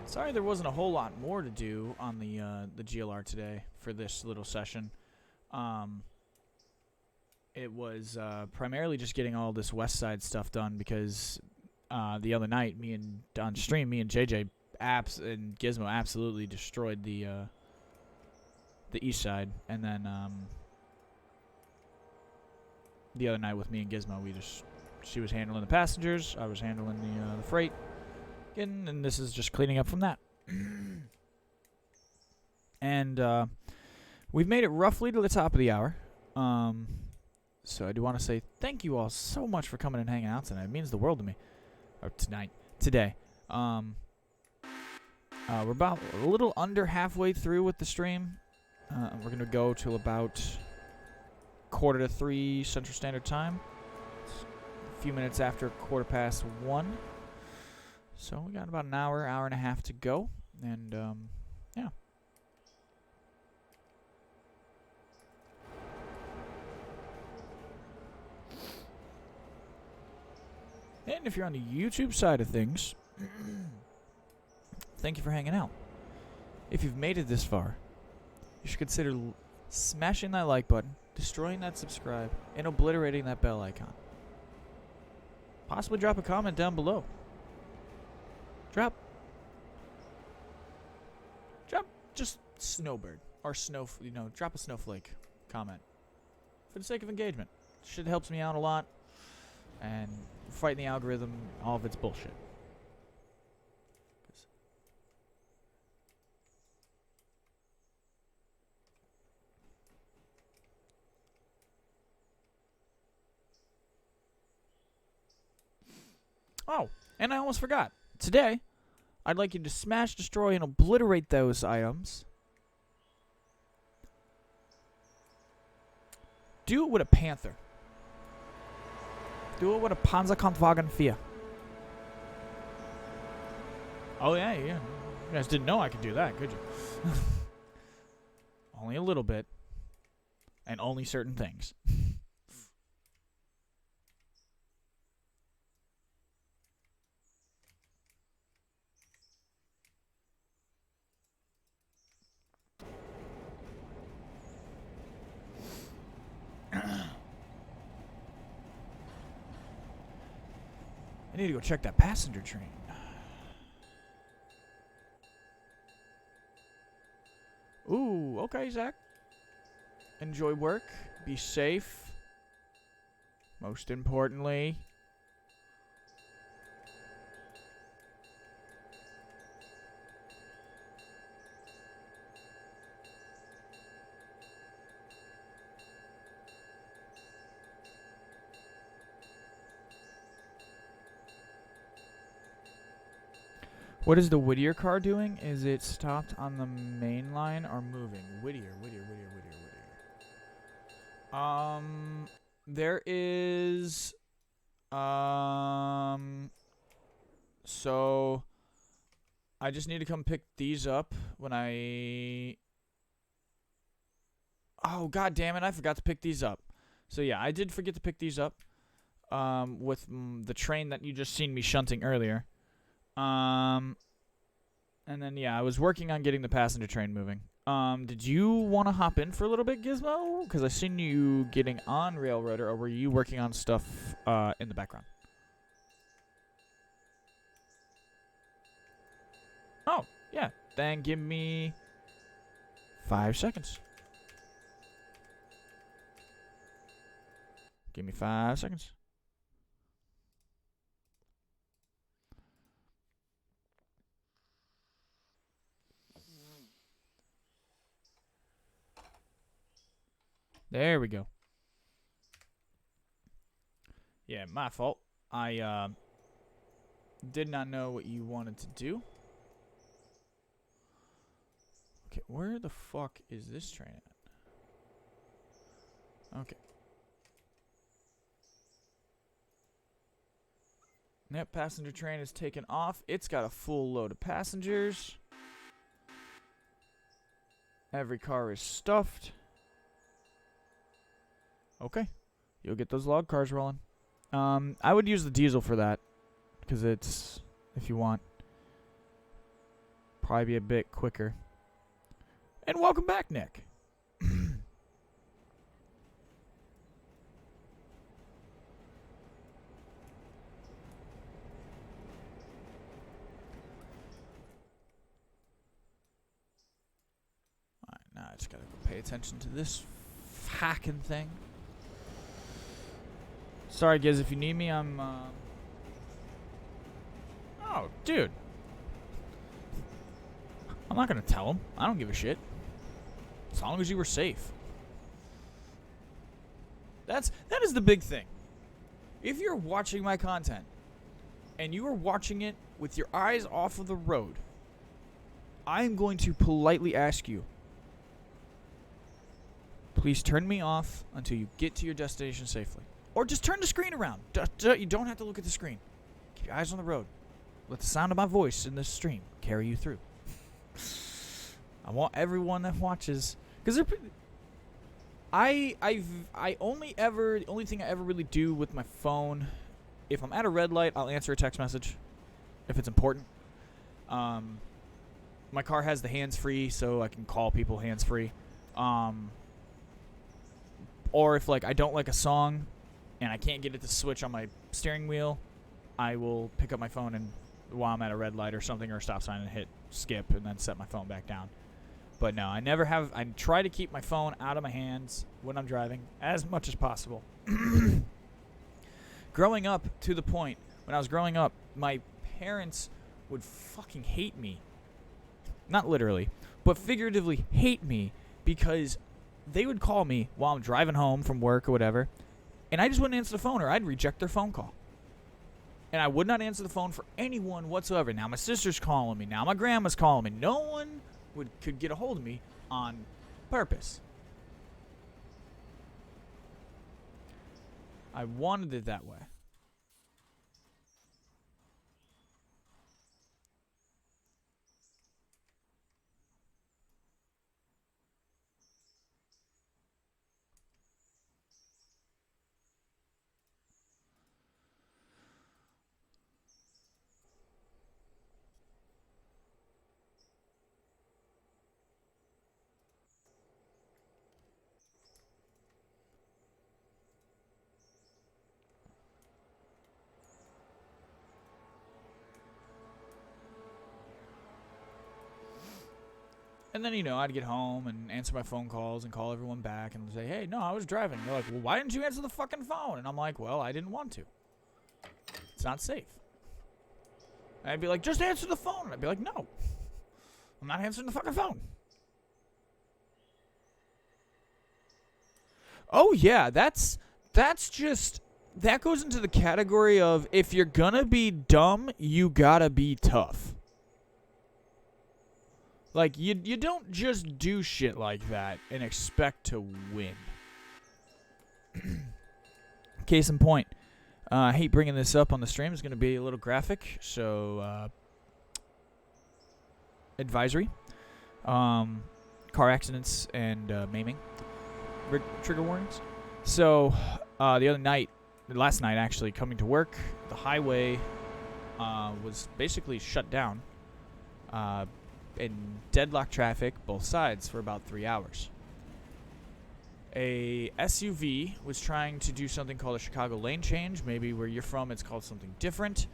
Sorry there wasn't a whole lot more to do on the GLR today for this little session. It was primarily just getting all this West Side stuff done because the other night, me and JJ and Gizmo absolutely destroyed the East Side, and then the other night with me and Gizmo, she was handling the passengers, I was handling the freight. And this is just cleaning up from that. And we've made it roughly to the top of the hour. So I do want to say thank you all so much for coming and hanging out tonight. It means the world to me. Or today. We're about a little under halfway through with the stream. We're going to go till about 2:45 Central Standard Time. It's a few minutes after 1:15. So we got about an hour and a half to go, and yeah. And if you're on the YouTube side of things, thank you for hanging out. If you've made it this far, you should consider smashing that like button, destroying that subscribe, and obliterating that bell icon. Possibly drop a comment down below. Drop just snowbird or drop a snowflake comment for the sake of engagement. Shit helps me out a lot, and fighting the algorithm, all of it's bullshit. Oh, and I almost forgot. Today, I'd like you to smash, destroy, and obliterate those items. Do it with a Panther. Do it with a Panzerkampfwagen 4. Oh, yeah. You guys didn't know I could do that, could you? Only a little bit. And only certain things. I need to go check that passenger train. Ooh, okay, Zach. Enjoy work. Be safe. Most importantly. What is the Whittier car doing? Is it stopped on the main line or moving? Whittier. There is, so I just need to come pick these up when oh, god damn it, I forgot to pick these up. So yeah, I did forget to pick these up, with the train that you just seen me shunting earlier. And then, yeah, I was working on getting the passenger train moving. Did you want to hop in for a little bit, Gizmo? Because I seen you getting on Railroader, or were you working on stuff in the background? Oh, yeah. Then give me 5 seconds. Give me 5 seconds. There we go. Yeah, my fault. I did not know what you wanted to do. Okay, where the fuck is this train at? Okay. Yep, passenger train is taken off. It's got a full load of passengers. Every car is stuffed. Okay. You'll get those log cars rolling. I would use the diesel for that. Because it's, if you want, probably be a bit quicker. And welcome back, Nick. Alright, now I just gotta go pay attention to this hacking thing. Sorry, guys, if you need me, I'm, Oh, dude. I'm not gonna tell him. I don't give a shit. As long as you were safe. That is the big thing. If you're watching my content and you are watching it with your eyes off of the road, I am going to politely ask you, please turn me off until you get to your destination safely. Or just turn the screen around. You don't have to look at the screen. Keep your eyes on the road. Let the sound of my voice in this stream carry you through. I want everyone that watches, because the only thing I ever really do with my phone, if I'm at a red light, I'll answer a text message if it's important. My car has the hands-free, so I can call people hands-free. Or if like I don't like a song and I can't get it to switch on my steering wheel, I will pick up my phone and while I'm at a red light or something or a stop sign and hit skip and then set my phone back down. But no, I never have. I try to keep my phone out of my hands when I'm driving as much as possible. Growing up, to the point, when I was growing up, my parents would fucking hate me. Not literally, but figuratively hate me because they would call me while I'm driving home from work or whatever, and I just wouldn't answer the phone or I'd reject their phone call. And I would not answer the phone for anyone whatsoever. Now my sister's calling me. Now my grandma's calling me. No one could get a hold of me on purpose. I wanted it that way. And then, I'd get home and answer my phone calls and call everyone back and say, hey, no, I was driving. They're like, well, why didn't you answer the fucking phone? And I'm like, well, I didn't want to. It's not safe. And I'd be like, just answer the phone. And I'd be like, no. I'm not answering the fucking phone. Oh, yeah, that goes into the category of if you're gonna be dumb, you gotta be tough. Like, you don't just do shit like that and expect to win. Case in point, I hate bringing this up on the stream. It's going to be a little graphic, so advisory. Car accidents and maiming. Trigger warnings. So, last night actually, coming to work, the highway was basically shut down. In deadlock traffic, both sides, for about 3 hours. A SUV was trying to do something called a Chicago lane change. Maybe where you're from, it's called something different.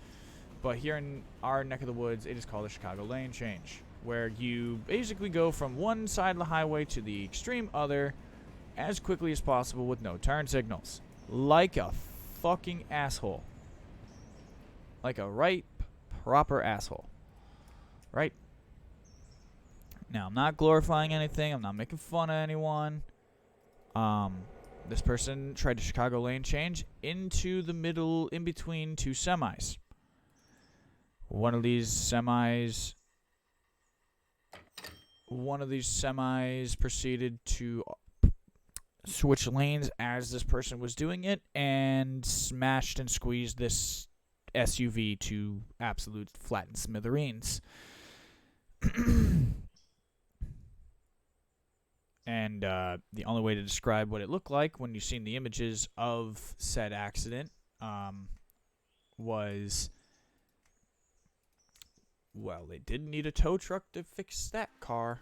But here in our neck of the woods, it is called a Chicago lane change, where you basically go from one side of the highway to the extreme other as quickly as possible with no turn signals. like a fucking asshole. Like a right proper asshole. Right? Now, I'm not glorifying anything. I'm not making fun of anyone. This person tried to Chicago lane change into the middle, in between two semis. One of these semis proceeded to switch lanes as this person was doing it and smashed and squeezed this SUV to absolute flattened smithereens. And the only way to describe what it looked like when you've seen the images of said accident was, well, they didn't need a tow truck to fix that car.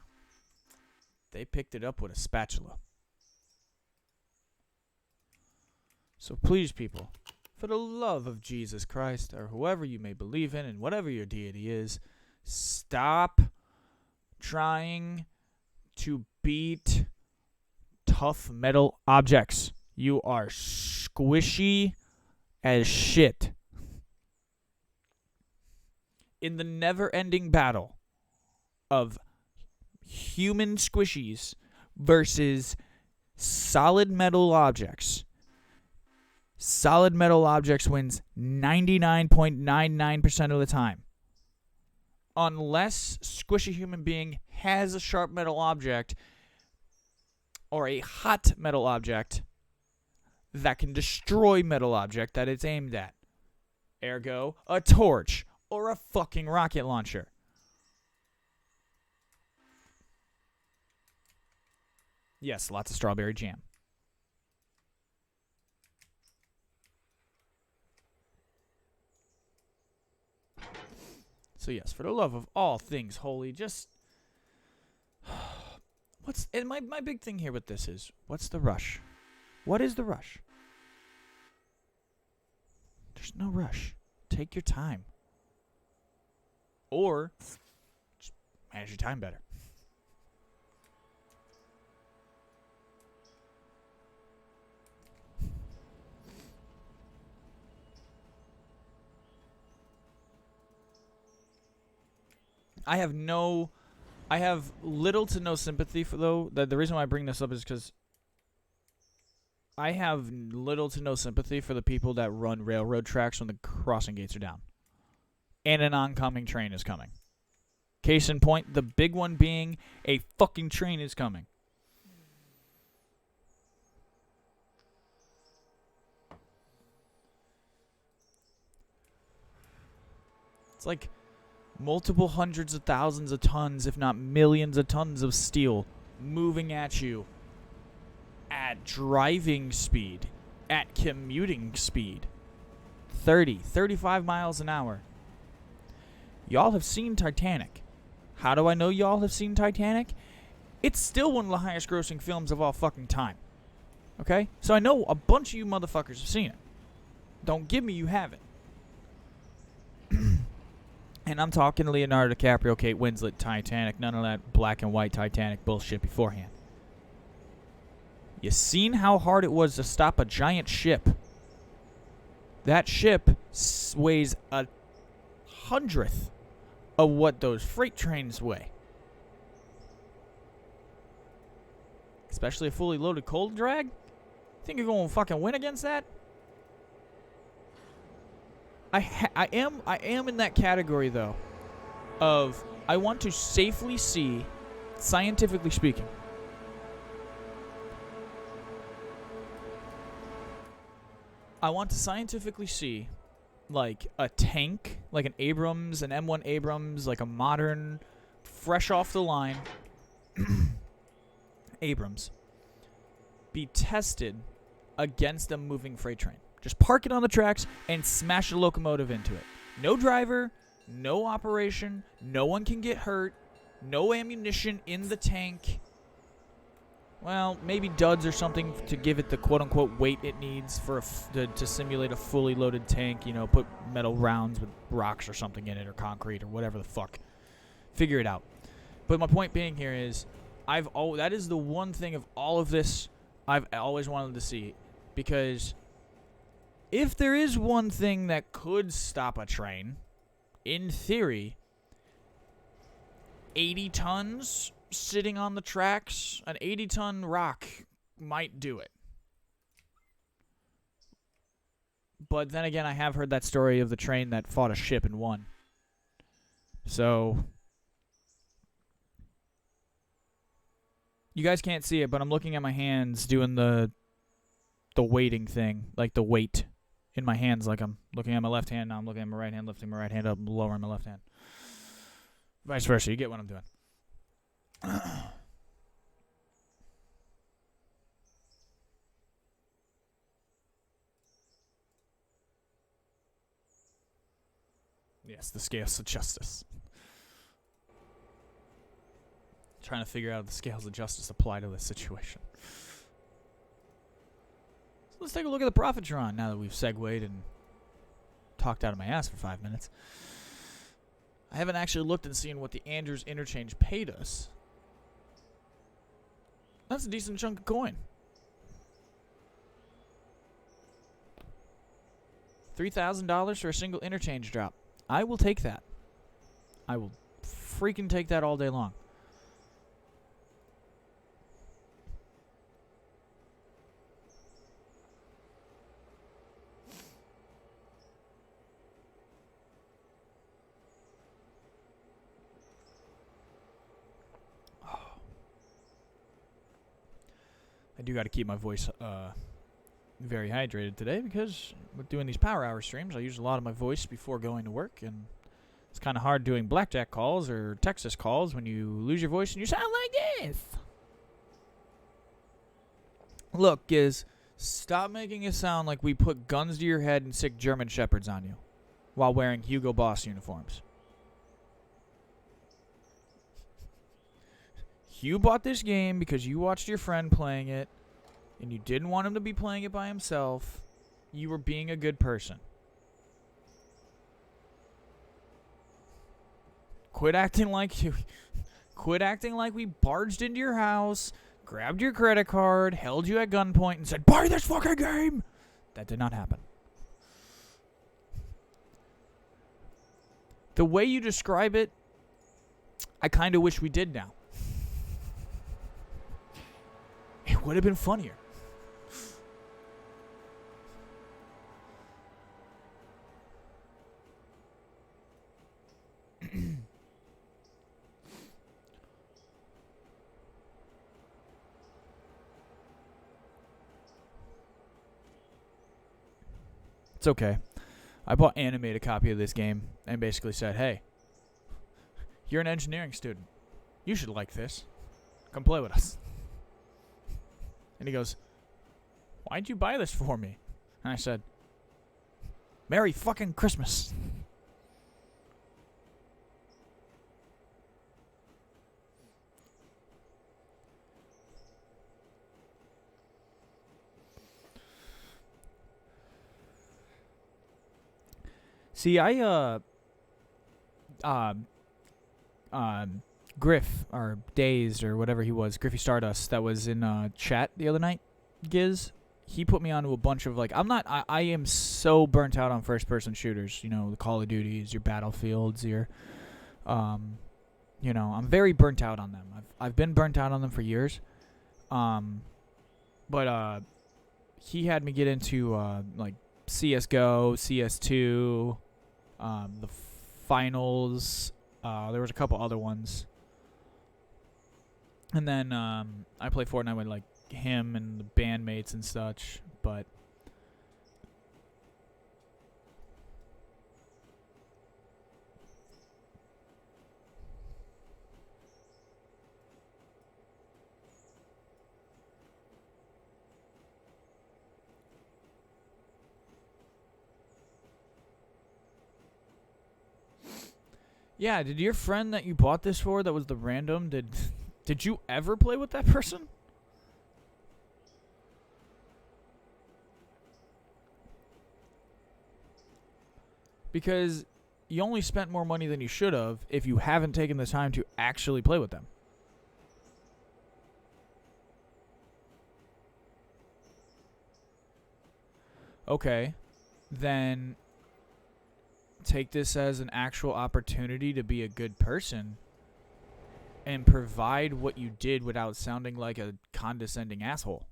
They picked it up with a spatula. So please, people, for the love of Jesus Christ, or whoever you may believe in and whatever your deity is, stop trying to beat tough metal objects. You are squishy as shit. In the never-ending battle of human squishies versus solid metal objects, solid metal objects wins 99.99% of the time. Unless squishy human being has a sharp metal object or a hot metal object that can destroy metal object that it's aimed at. Ergo, a torch or a fucking rocket launcher. Yes, lots of strawberry jam. So yes, for the love of all things holy, just my big thing here with this is, what's the rush? What is the rush? There's no rush. Take your time. Or just manage your time better. I have little to no sympathy for, though. The reason why I bring this up is because I have little to no sympathy for the people that run railroad tracks when the crossing gates are down and an oncoming train is coming. Case in point, the big one being a fucking train is coming. It's like multiple hundreds of thousands of tons, if not millions of tons of steel moving at you at driving speed, at commuting speed, 30, 35 miles an hour. Y'all have seen Titanic. How do I know y'all have seen Titanic? It's still one of the highest grossing films of all fucking time. Okay? So I know a bunch of you motherfuckers have seen it. Don't give me you haven't. And I'm talking Leonardo DiCaprio, Kate Winslet, Titanic, none of that black and white Titanic bullshit beforehand. You seen how hard it was to stop a giant ship? That ship weighs 1/100th of what those freight trains weigh. Especially a fully loaded cold drag? Think you're going to fucking win against that? I am in that category, though, of I want to safely see, scientifically speaking, I want to scientifically see, like, a tank, like an Abrams, an M1 Abrams, like a modern, fresh off the line Abrams, be tested against a moving freight train. Just park it on the tracks and smash the locomotive into it. No driver, no operation, no one can get hurt, no ammunition in the tank. Well, maybe duds or something to give it the quote-unquote weight it needs for to simulate a fully loaded tank. You know, put metal rounds with rocks or something in it, or concrete or whatever the fuck. Figure it out. But my point being here is, that is the one thing of all of this I've always wanted to see, because if there is one thing that could stop a train, in theory, 80 tons sitting on the tracks, an 80-ton rock might do it. But then again, I have heard that story of the train that fought a ship and won. So, you guys can't see it, but I'm looking at my hands doing the weighting thing, like the weight in my hands, like I'm looking at my left hand, now I'm looking at my right hand, lifting my right hand up, lowering my left hand. Vice versa, you get what I'm doing. Yes, the scales of justice. Trying to figure out if the scales of justice apply to this situation. So let's take a look at the Profitron now that we've segued and talked out of my ass for 5 minutes. I haven't actually looked and seen what the Andrews interchange paid us. That's a decent chunk of coin. $3,000 for a single interchange drop. I will take that. I will freaking take that all day long. I do got to keep my voice very hydrated today because with doing these power hour streams, I use a lot of my voice before going to work, and it's kind of hard doing blackjack calls or Texas calls when you lose your voice and you sound like this. Look, Giz, stop making it sound like we put guns to your head and sick German shepherds on you while wearing Hugo Boss uniforms. You bought this game because you watched your friend playing it, and you didn't want him to be playing it by himself. You were being a good person. Quit acting like we barged into your house, grabbed your credit card, held you at gunpoint, and said, "Buy this fucking game!" That did not happen. The way you describe it, I kind of wish we did now. It would have been funnier. It's okay. I bought Animate a copy of this game and basically said, "Hey, you're an engineering student. You should like this. Come play with us." And he goes, "Why'd you buy this for me?" And I said, "Merry fucking Christmas." See, Griff, or Dazed, or whatever he was, Griffy Stardust, that was in chat the other night, Giz, he put me onto a bunch of, like, I am so burnt out on first-person shooters, you know, the Call of Duties, your Battlefields, your, you know, I'm very burnt out on them. I've been burnt out on them for years, but he had me get into, like, CSGO, CS2, the finals, there was a couple other ones. And then I play Fortnite with like him and the bandmates and such, but yeah, did your friend that you bought this for, that was the random, did you ever play with that person? Because you only spent more money than you should have if you haven't taken the time to actually play with them. Okay. then take this as an actual opportunity to be a good person and provide what you did without sounding like a condescending asshole.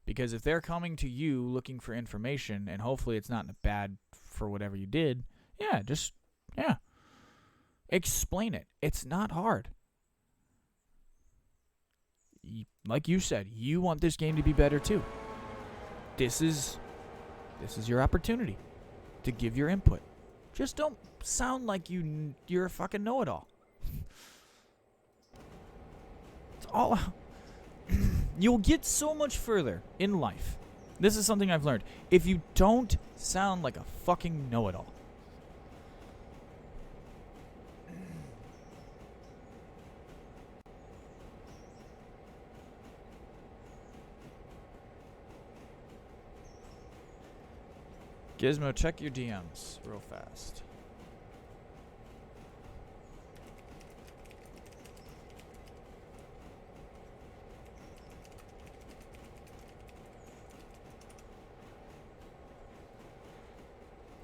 Because if they're coming to you looking for information, and hopefully it's not bad for whatever you did, explain it. It's not hard. Like you said, you want this game to be better too. This is your opportunity to give your input. Just don't sound like you're a fucking know-it-all. It's all. You'll get so much further in life. This is something I've learned. If you don't sound like a fucking know-it-all. Gizmo, check your DMs real fast.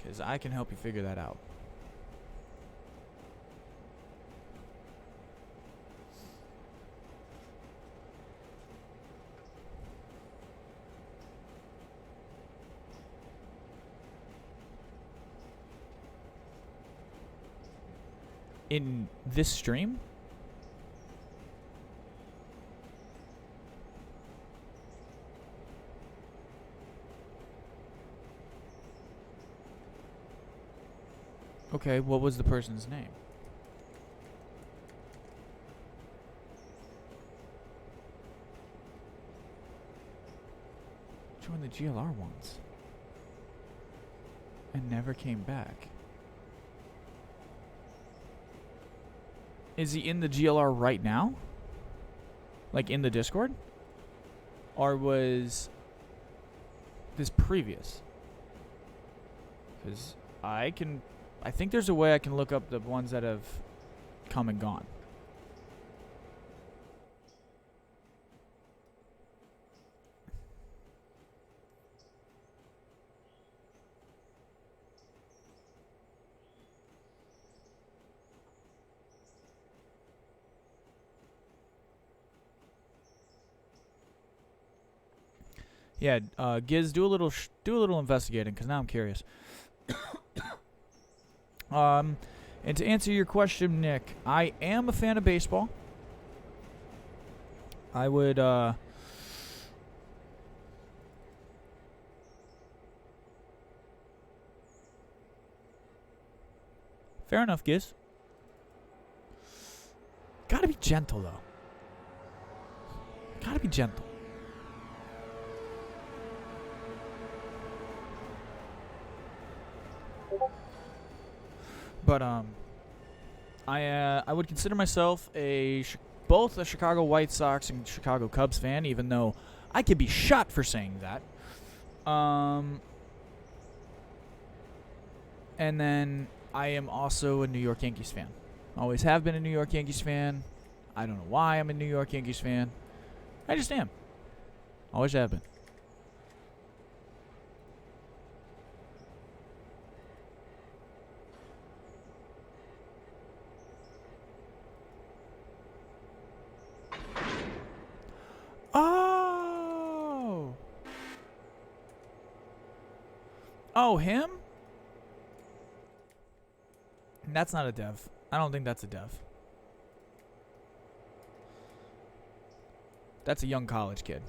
Because I can help you figure that out. In this stream? Okay, what was the person's name? Joined the GLR once. And never came back. Is he in the GLR right now? Like in the Discord? Or was this previous? Because I think there's a way I can look up the ones that have come and gone. Yeah, Giz, do a little investigating, because now I'm curious. And to answer your question, Nick, I am a fan of baseball. I would, fair enough, Giz. Gotta be gentle, though. Gotta be gentle. But I would consider myself both a Chicago White Sox and Chicago Cubs fan, even though I could be shot for saying that. And then I am also a New York Yankees fan. Always have been a New York Yankees fan. I don't know why I'm a New York Yankees fan. I just am. Always have been. Oh! Oh, him? That's not a dev. I don't think that's a dev. That's a young college kid.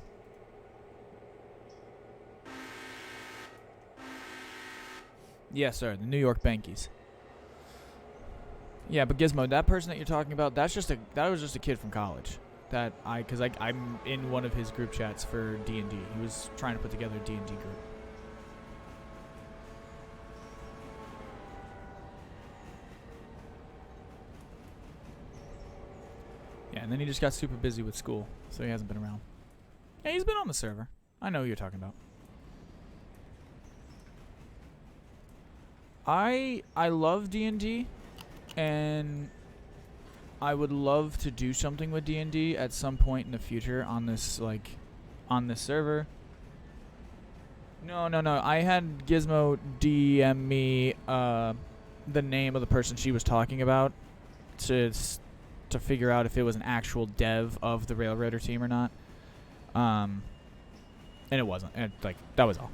Yes, sir. The New York Bankies. Yeah, but Gizmo, that person that you're talking about, that was just a kid from college. Because I'm in one of his group chats for D&D. He was trying to put together a D&D group. Yeah, and then he just got super busy with school, so he hasn't been around. Yeah, he's been on the server. I know who you're talking about. I love D&D, and I would love to do something with D&D at some point in the future on this server. No, no, no. I had Gizmo DM me the name of the person she was talking about to figure out if it was an actual dev of the Railroader team or not. And it wasn't. And like that was all.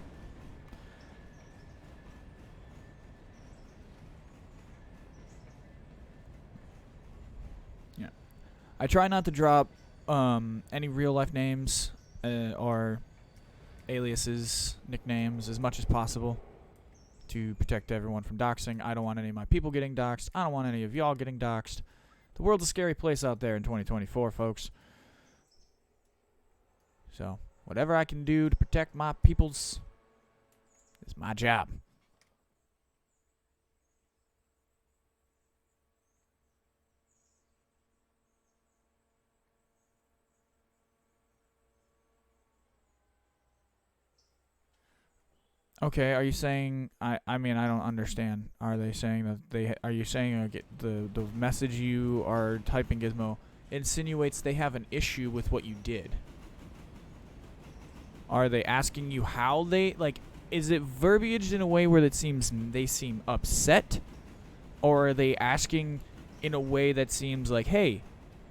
Yeah. I try not to drop any real life names or aliases, nicknames as much as possible to protect everyone from doxing. I don't want any of my people getting doxed. I don't want any of y'all getting doxed. The world's a scary place out there in 2024, folks. So, whatever I can do to protect my peoples is my job. Okay, are you saying I mean I don't understand. Are they saying that are you saying the message you are typing, Gizmo, insinuates they have an issue with what you did? Are they asking you how they like is it verbiaged in a way where they seem upset, or are they asking in a way that seems like, "Hey,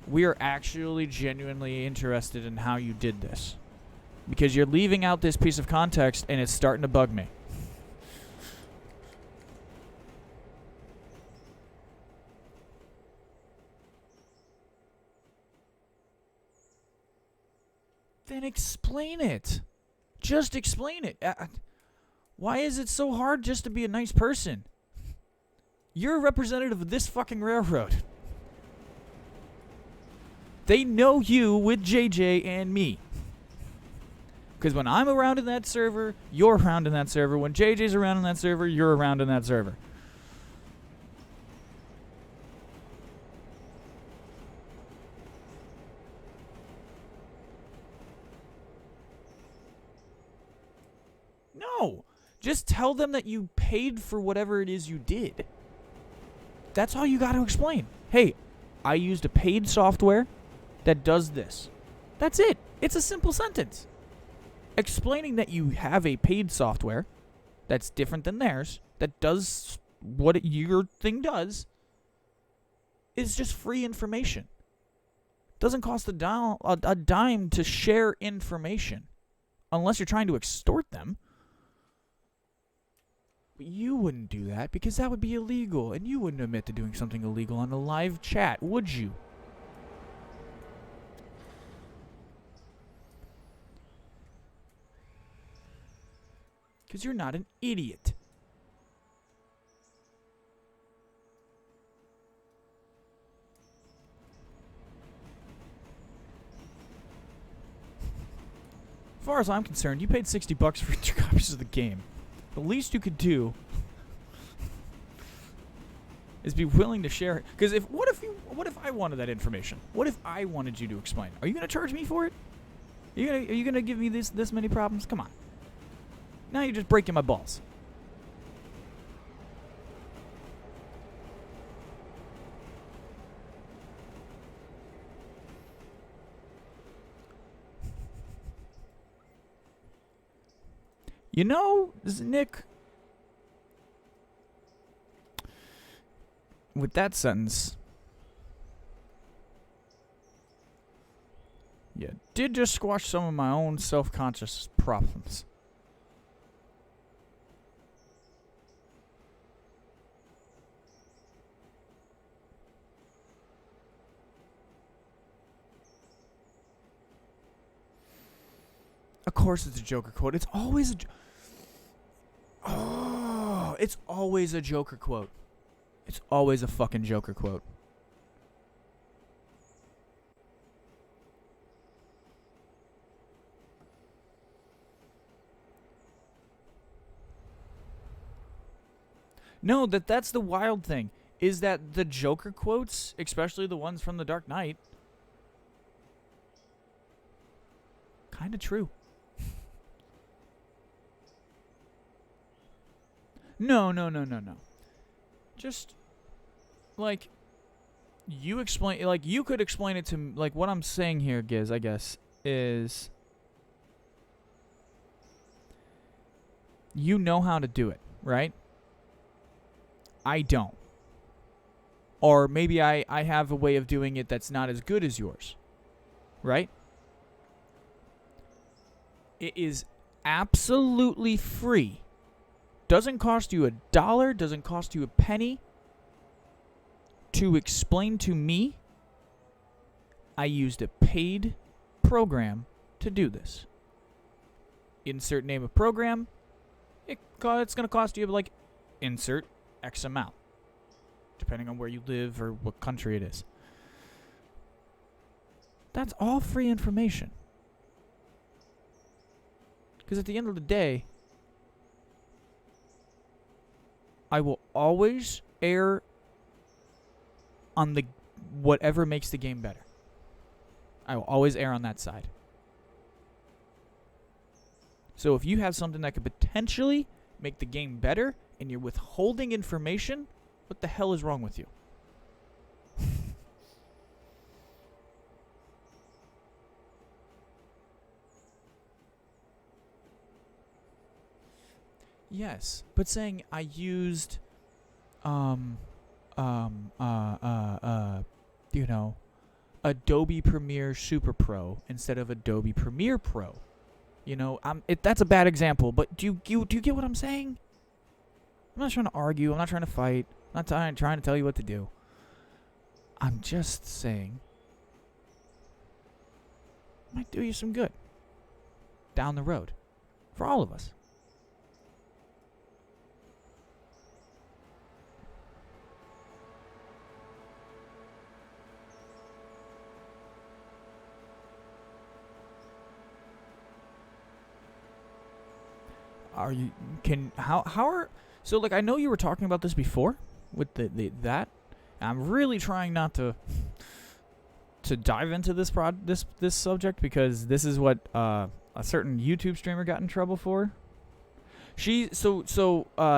we are actually genuinely interested in how you did this"? Because you're leaving out this piece of context and it's starting to bug me. Then explain it. Just explain it. Why is it so hard just to be a nice person? You're a representative of this fucking railroad. They know you with JJ and me. Because when I'm around in that server, you're around in that server. When JJ's around in that server, you're around in that server. No. Just tell them that you paid for whatever it is you did. That's all you got to explain. Hey, I used a paid software that does this. That's it. It's a simple sentence. Explaining that you have a paid software that's different than theirs, that does what your thing does, is just free information. Doesn't cost a dime to share information, unless you're trying to extort them. But you wouldn't do that because that would be illegal, and you wouldn't admit to doing something illegal on a live chat, would you? Because you're not an idiot. As far as I'm concerned, you paid $60 for 2 copies of the game. The least you could do is be willing to share it. Because what if I wanted that information? What if I wanted you to explain? Are you gonna charge me for it? Are you gonna give me this many problems? Come on. Now you're just breaking my balls. You know, Nick, with that sentence, you did just squash some of my own self-conscious problems. Of course it's a Joker quote. It's always a... it's always a Joker quote. It's always a fucking Joker quote. No, that's the wild thing. Is that the Joker quotes, especially the ones from The Dark Knight, kind of true. No. Just, like, you explain, like, you could explain it to, like, what I'm saying here, Giz, I guess, is You know how to do it, right? I don't. Or maybe I have a way of doing it that's not as good as yours, right? It is absolutely free. Doesn't cost you $1, doesn't cost you a penny to explain to me. I used a paid program to do this. Insert name of program. It's going to cost you like insert X amount, depending on where you live or what country it is. That's all free information. Because at the end of the day, I will always err on the whatever makes the game better. I will always err on that side. So if you have something that could potentially make the game better and you're withholding information, what the hell is wrong with you? Yes, but saying I used, Adobe Premiere Super Pro instead of Adobe Premiere Pro. That's a bad example, but do you get what I'm saying? I'm not trying to argue. I'm not trying to fight. I'm not trying to tell you what to do. I'm just saying it might do you some good down the road for all of us. So like I know you were talking about this before with that. I'm really trying not to dive into this subject because this is what a certain YouTube streamer got in trouble for.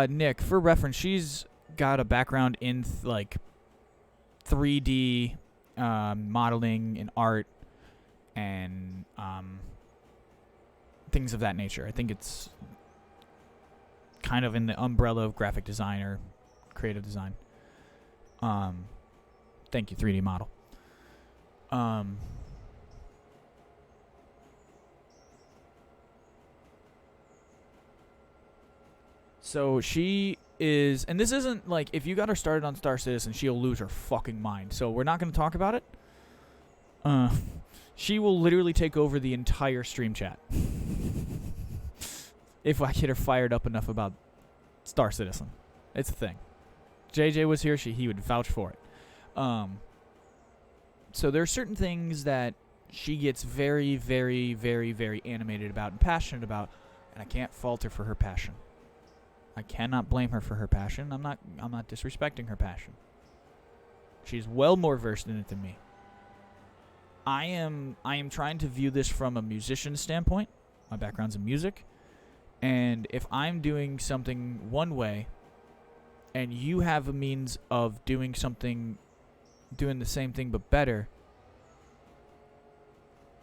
Nick, for reference, she's got a background in 3D modeling and art and things of that nature. I think it's kind of in the umbrella of graphic design or creative design. Thank you, 3D model. So she is, and this isn't like, if you got her started on Star Citizen, she'll lose her fucking mind. So we're not going to talk about it. She will literally take over the entire stream chat. If I get her fired up enough about Star Citizen. It's a thing. JJ was here, he would vouch for it. So there are certain things that she gets very, very, very, very animated about and passionate about, and I can't fault her for her passion. I cannot blame her for her passion. I'm not disrespecting her passion. She's well more versed in it than me. I am trying to view this from a musician's standpoint. My background's in music. And if I'm doing something one way and you have a means of doing the same thing but better,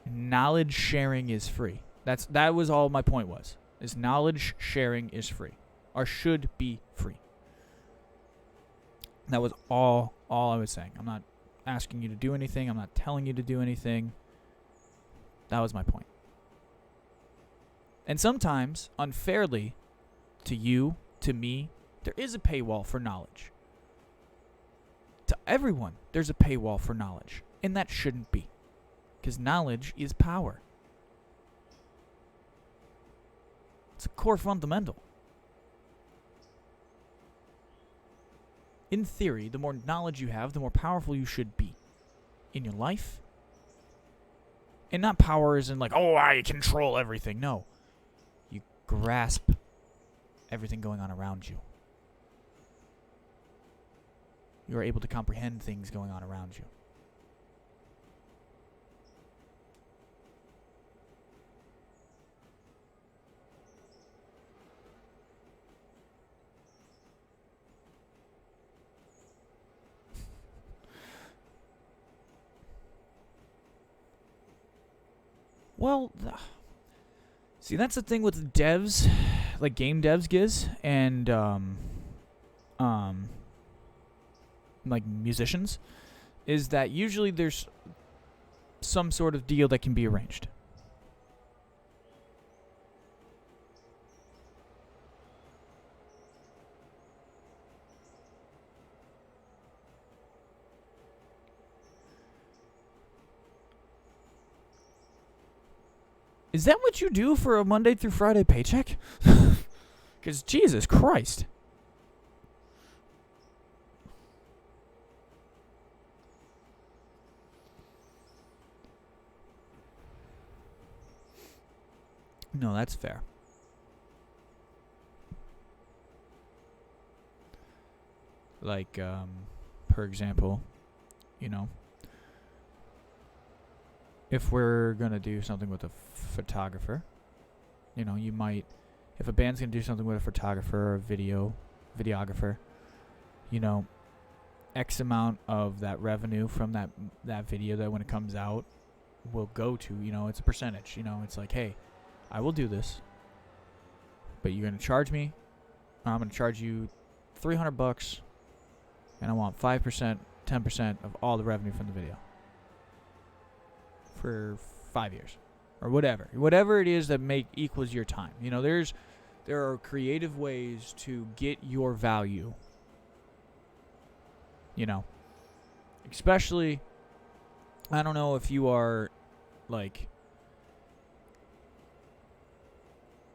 knowledge sharing is free. That was all my point was. Is knowledge sharing is free. Or should be free. That was all I was saying. I'm not asking you to do anything. I'm not telling you to do anything. That was my point. And sometimes, unfairly, to you, to me, there is a paywall for knowledge. To everyone, there's a paywall for knowledge. And that shouldn't be. Because knowledge is power. It's a core fundamental. In theory, the more knowledge you have, the more powerful you should be. In your life. And not power as in like, oh, I control everything. No. You grasp everything going on around you. You are able to comprehend things going on around you. Well, see, that's the thing with devs. like game devs gives and like musicians is that usually there's some sort of deal that can be arranged. Is that what you do for a Monday through Friday paycheck? Because Jesus Christ. No, that's fair. Like, for example, you know, if we're going to do something with a photographer, you know, you might, if a band's going to do something with a photographer or a videographer, you know, X amount of that revenue from that video that when it comes out will go to, you know, it's a percentage, you know, it's like, hey, I will do this, but you're going to charge me, I'm going to charge you $300, and I want 5%, 10% of all the revenue from the video for 5 years or whatever it is that equals your time. You know, there are creative ways to get your value, you know, especially, I don't know if you are like,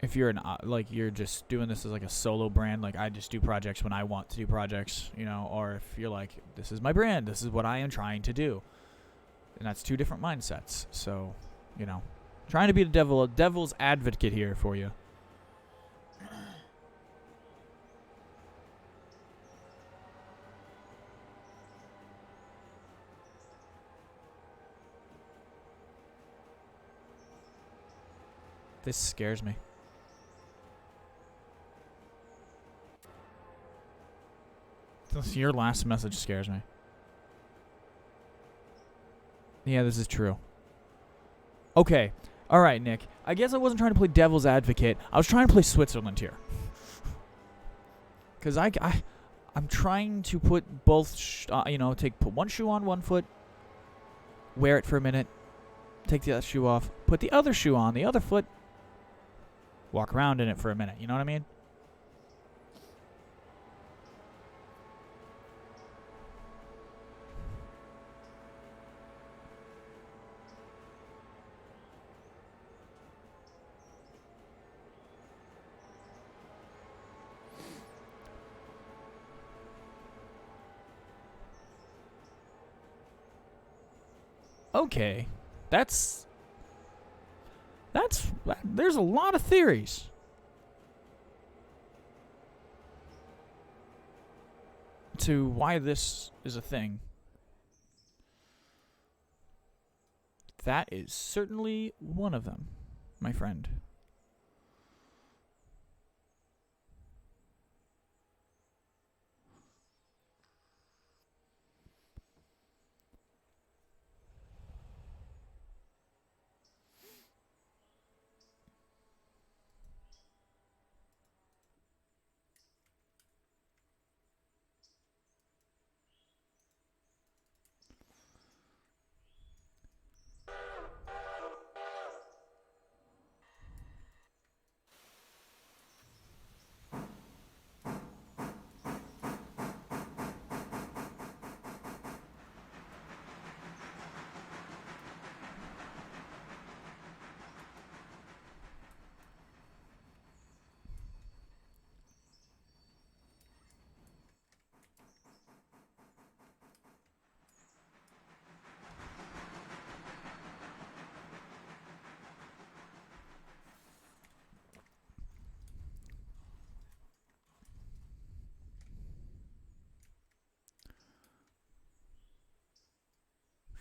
if you're like you're just doing this as like a solo brand, like I just do projects when I want to do projects, you know, or if you're like, this is my brand, this is what I am trying to do, and that's two different mindsets. So, you know, trying to be a devil's advocate here for you. This scares me. Your last message scares me. Yeah, this is true. Okay. All right, Nick. I guess I wasn't trying to play devil's advocate. I was trying to play Switzerland here. Because I'm trying to put both, you know, put one shoe on one foot, wear it for a minute, take the other shoe off, put the other shoe on the other foot, walk around in it for a minute. You know what I mean? Okay. There's a lot of theories. To why this is a thing. That is certainly one of them, my friend.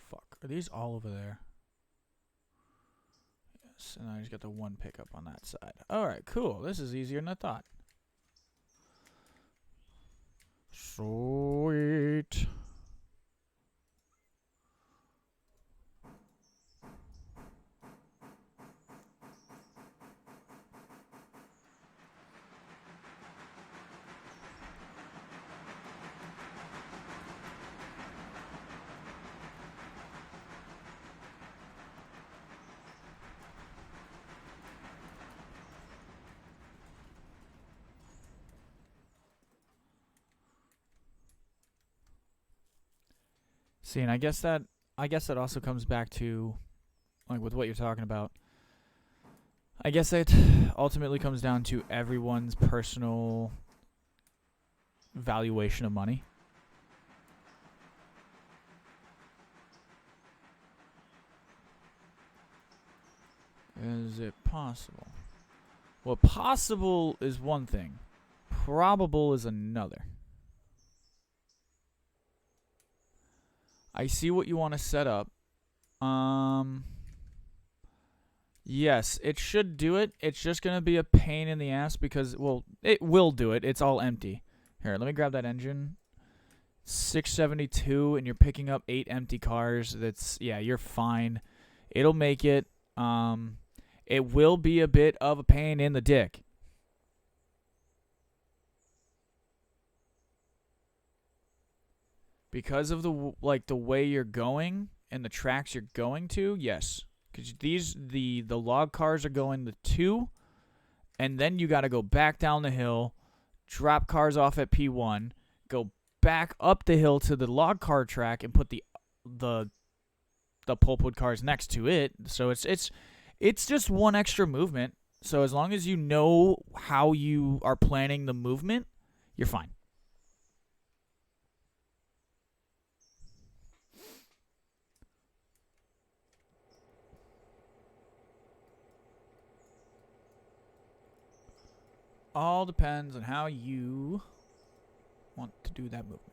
Fuck. Are these all over there? Yes, and I just got the one pickup on that side. Alright, cool. This is easier than I thought. Sweet. See, and I guess that also comes back to, like, with what you're talking about. I guess it ultimately comes down to everyone's personal valuation of money. Is it possible? Well, possible is one thing. Probable is another. I see what you want to set up. Yes, it should do it. It's just going to be a pain in the ass because, well, it will do it. It's all empty. Here, let me grab that engine. 672, and you're picking up 8 empty cars. Yeah, you're fine. It'll make it. It will be a bit of a pain in the dick. Because of the way you're going and the tracks you're going to, yes. Because the log cars are going to 2, and then you got to go back down the hill, drop cars off at P1, go back up the hill to the log car track, and put the pulpwood cars next to it. So it's just one extra movement. So as long as you know how you are planning the movement, you're fine. All depends on how you want to do that movement.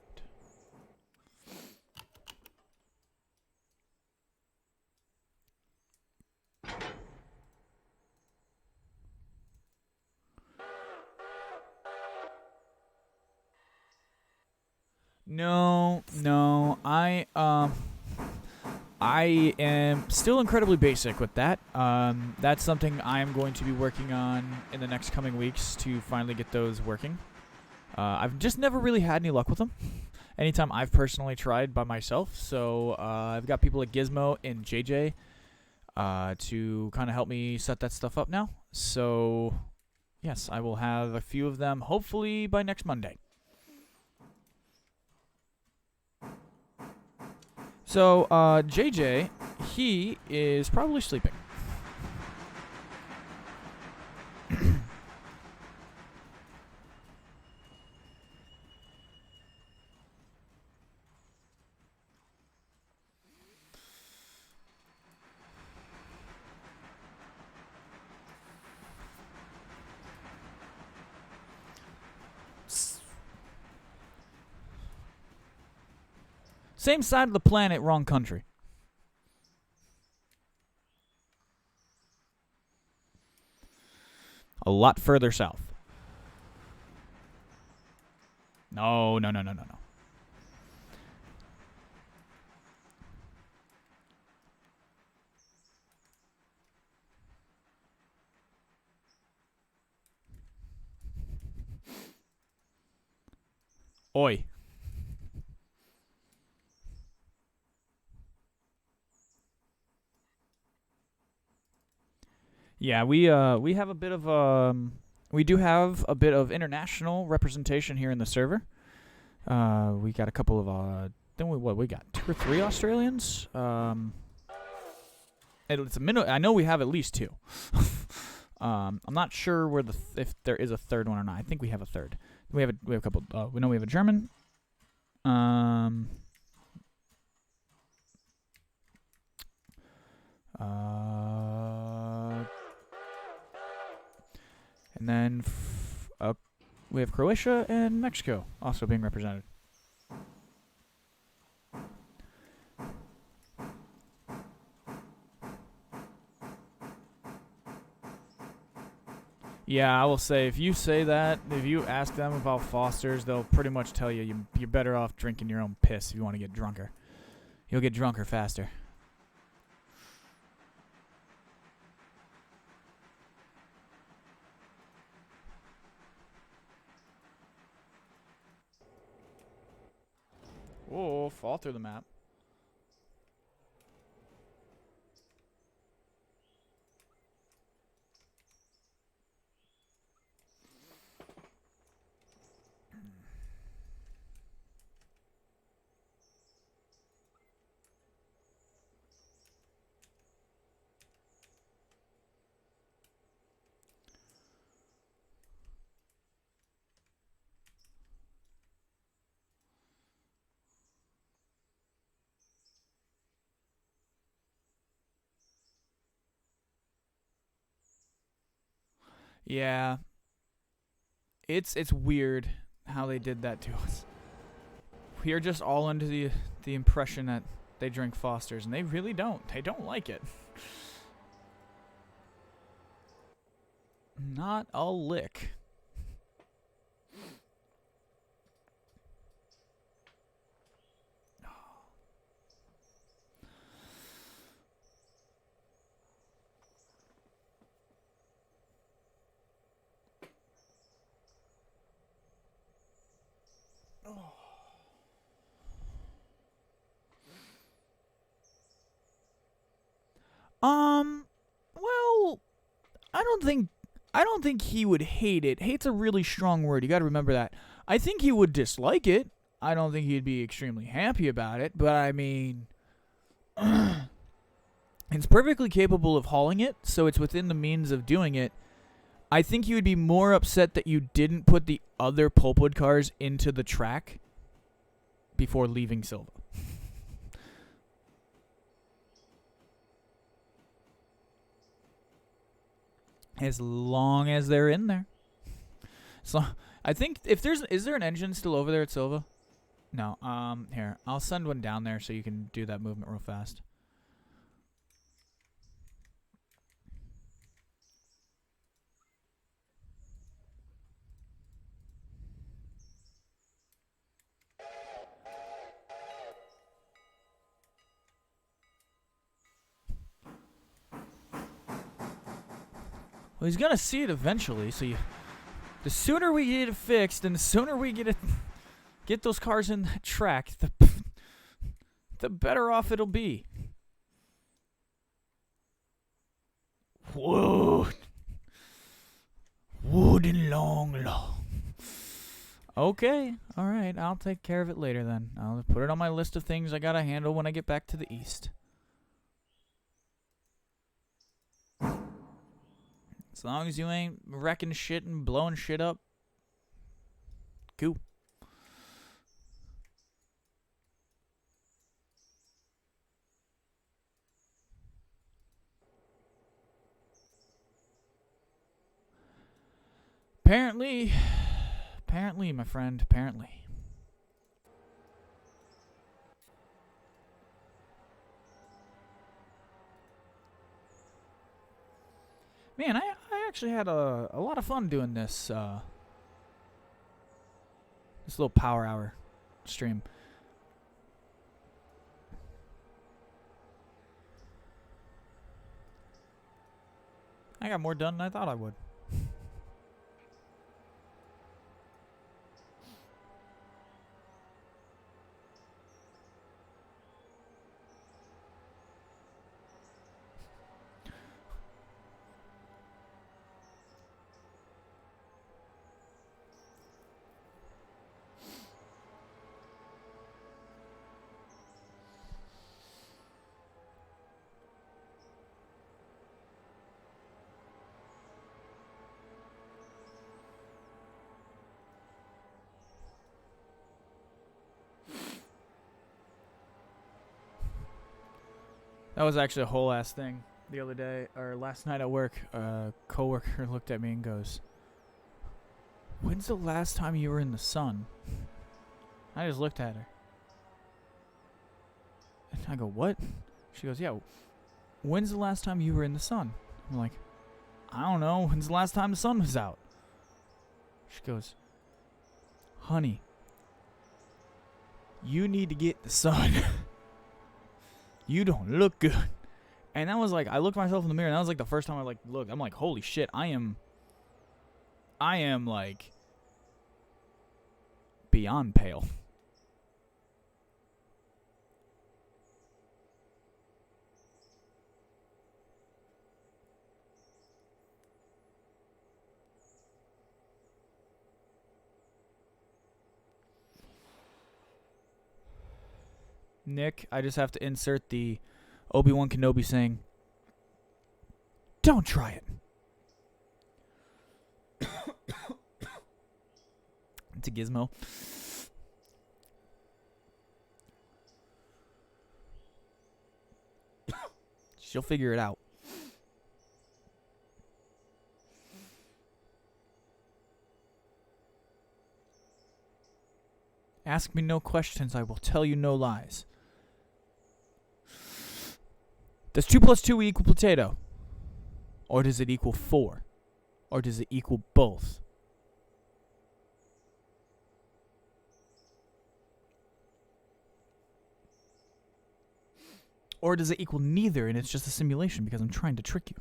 No, I am still incredibly basic with that. That's something I'm going to be working on in the next coming weeks to finally get those working. I've just never really had any luck with them. Anytime I've personally tried by myself. So I've got people at Gizmo and JJ to kind of help me set that stuff up now. So yes, I will have a few of them hopefully by next Monday. So, JJ, he is probably sleeping. Same side of the planet, wrong country. A lot further south. No. Oi. Yeah, we have a bit of we do have a bit of international representation here in the server. We got a couple of then we got 2 or 3 Australians. It's a minute. I know we have at least 2. I'm not sure where if there is a third one or not. I think we have a third. We have a couple. We know we have a German. And then we have Croatia and Mexico also being represented. Yeah, I will say, if you say that, if you ask them about Fosters, they'll pretty much tell you you're better off drinking your own piss if you want to get drunker. You'll get drunker faster. Whoa, fall through the map. Yeah. It's weird how they did that to us. We are just all under the impression that they drink Foster's, and they really don't. They don't like it. Not a lick. Well, I don't think he would hate it. Hate's a really strong word. You got to remember that. I think he would dislike it. I don't think he'd be extremely happy about it, but I mean, it's perfectly capable of hauling it, so it's within the means of doing it. I think he would be more upset that you didn't put the other pulpwood cars into the track before leaving Silva. As long as they're in there. So I think if is there an engine still over there at Silva? No. Here, I'll send one down there so you can do that movement real fast. Well, he's gonna see it eventually. So the sooner we get it fixed, and the sooner we get those cars in that track, the better off it'll be. Wood and long. Okay, all right. I'll take care of it later then. I'll put it on my list of things I gotta handle when I get back to the east. As long as you ain't wrecking shit and blowing shit up, cool. Apparently, my friend, apparently. Man, I actually had a lot of fun doing this this little power hour stream. I got more done than I thought I would. That was actually a whole ass thing the other day, or last night at work. A coworker looked at me and goes, "When's the last time you were in the sun?" I just looked at her. And I go, "What?" She goes, "Yeah, when's the last time you were in the sun?" I'm like, "I don't know. When's the last time the sun was out?" She goes, "Honey, you need to get the sun. You don't look good." And that was like, I looked myself in the mirror, and that was like the first time I like looked. I'm like, holy shit, I am like beyond pale. Nick, I just have to insert the Obi-Wan Kenobi saying, "Don't try it." It's a gizmo. She'll figure it out. Ask me no questions. I will tell you no lies. Does 2 plus 2 equal potato? Or does it equal 4? Or does it equal both? Or does it equal neither and it's just a simulation because I'm trying to trick you?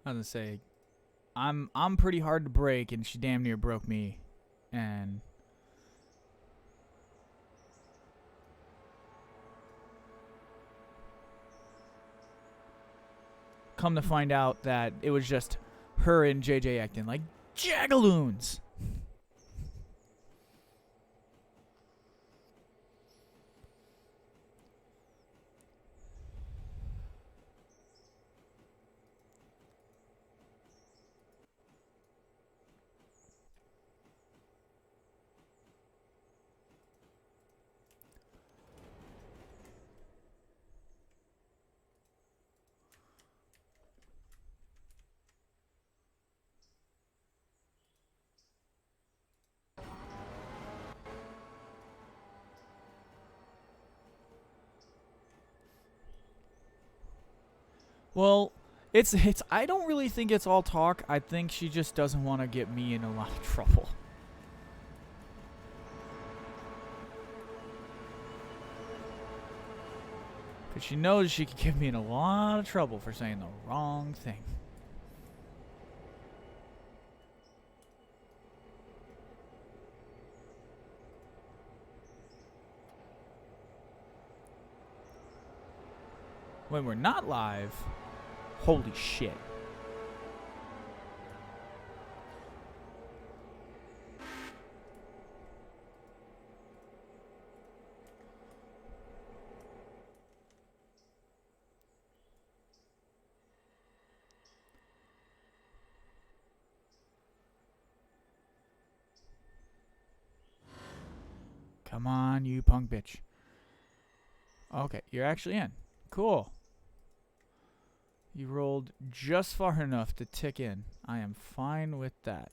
I was gonna say, I'm pretty hard to break, and she damn near broke me, and come to find out that it was just her and JJ acting like jagaloons. Well, it's I don't really think it's all talk. I think she just doesn't want to get me in a lot of trouble. Because she knows she could get me in a lot of trouble for saying the wrong thing. When we're not live, holy shit. Come on, you punk bitch. Okay, you're actually in. Cool. You rolled just far enough to tick in. I am fine with that.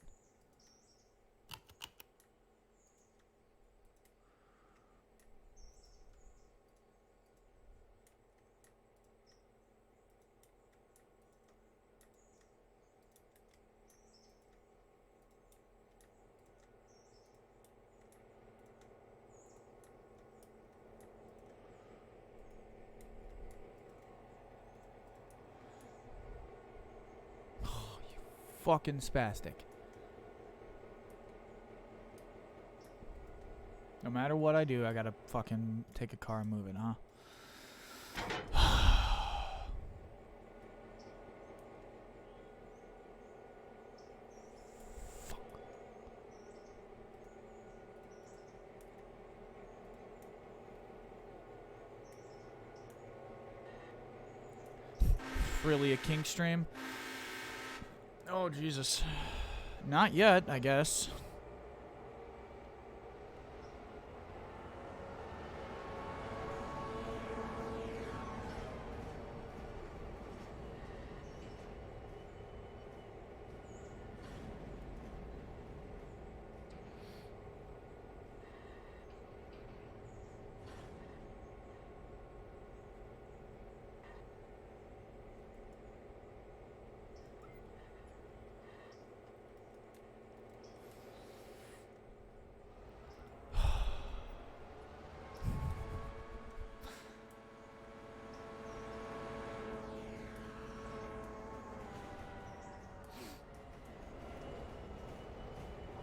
Fucking spastic. No matter what I do, I gotta fucking take a car and move it, huh? Fuck. Really a kink stream? Oh, Jesus. Not yet, I guess.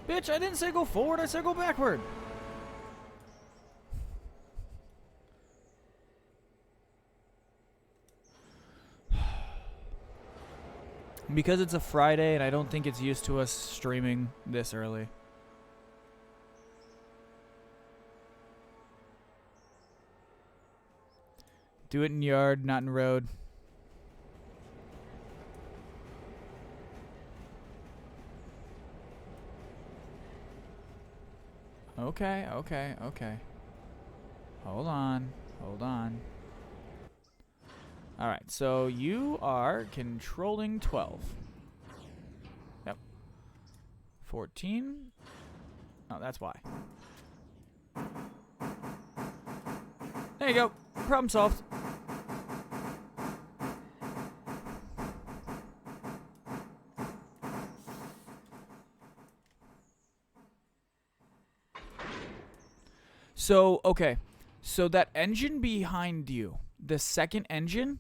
Bitch, I didn't say go forward, I said go backward. Because it's a Friday and I don't think it's used to us streaming this early. Do it in yard, not in road. Okay, okay, okay. Hold on. Hold on. Alright, so you are controlling 12. Yep. 14. Oh, that's why. There you go. Problem solved. So, okay. So that engine behind you, the second engine,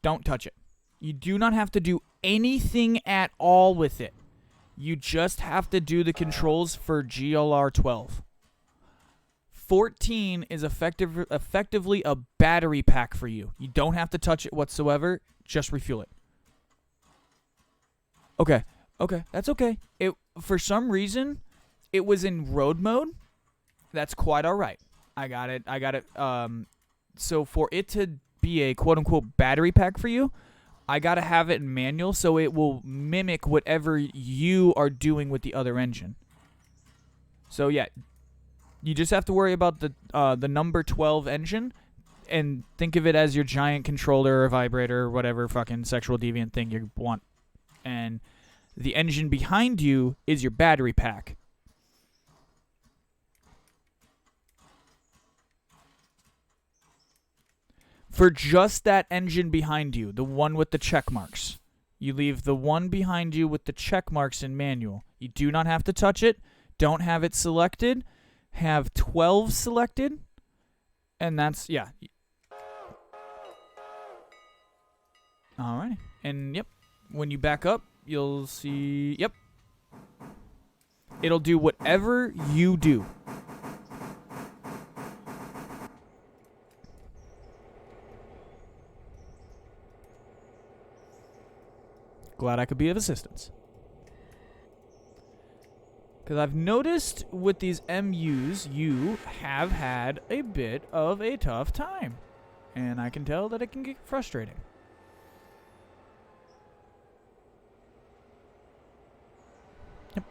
don't touch it. You do not have to do anything at all with it. You just have to do the controls for GLR 12. 14 is effectively a battery pack for you. You don't have to touch it whatsoever. Just refuel it. Okay. Okay. That's okay. It for some reason it was in road mode. That's quite all right. I got it. So for it to be a quote unquote battery pack for you, I gotta have it in manual so it will mimic whatever you are doing with the other engine. So yeah, you just have to worry about the number 12 engine, and think of it as your giant controller or vibrator or whatever fucking sexual deviant thing you want. And the engine behind you is your battery pack. For just that engine behind you, the one with the check marks, you leave the one behind you with the check marks in manual. You do not have to touch it. Don't have it selected. Have 12 selected. And that's, yeah. Alright. And, yep. When you back up, you'll see, yep. It'll do whatever you do. Glad I could be of assistance. Because I've noticed with these MUs, you have had a bit of a tough time. And I can tell that it can get frustrating. Yep.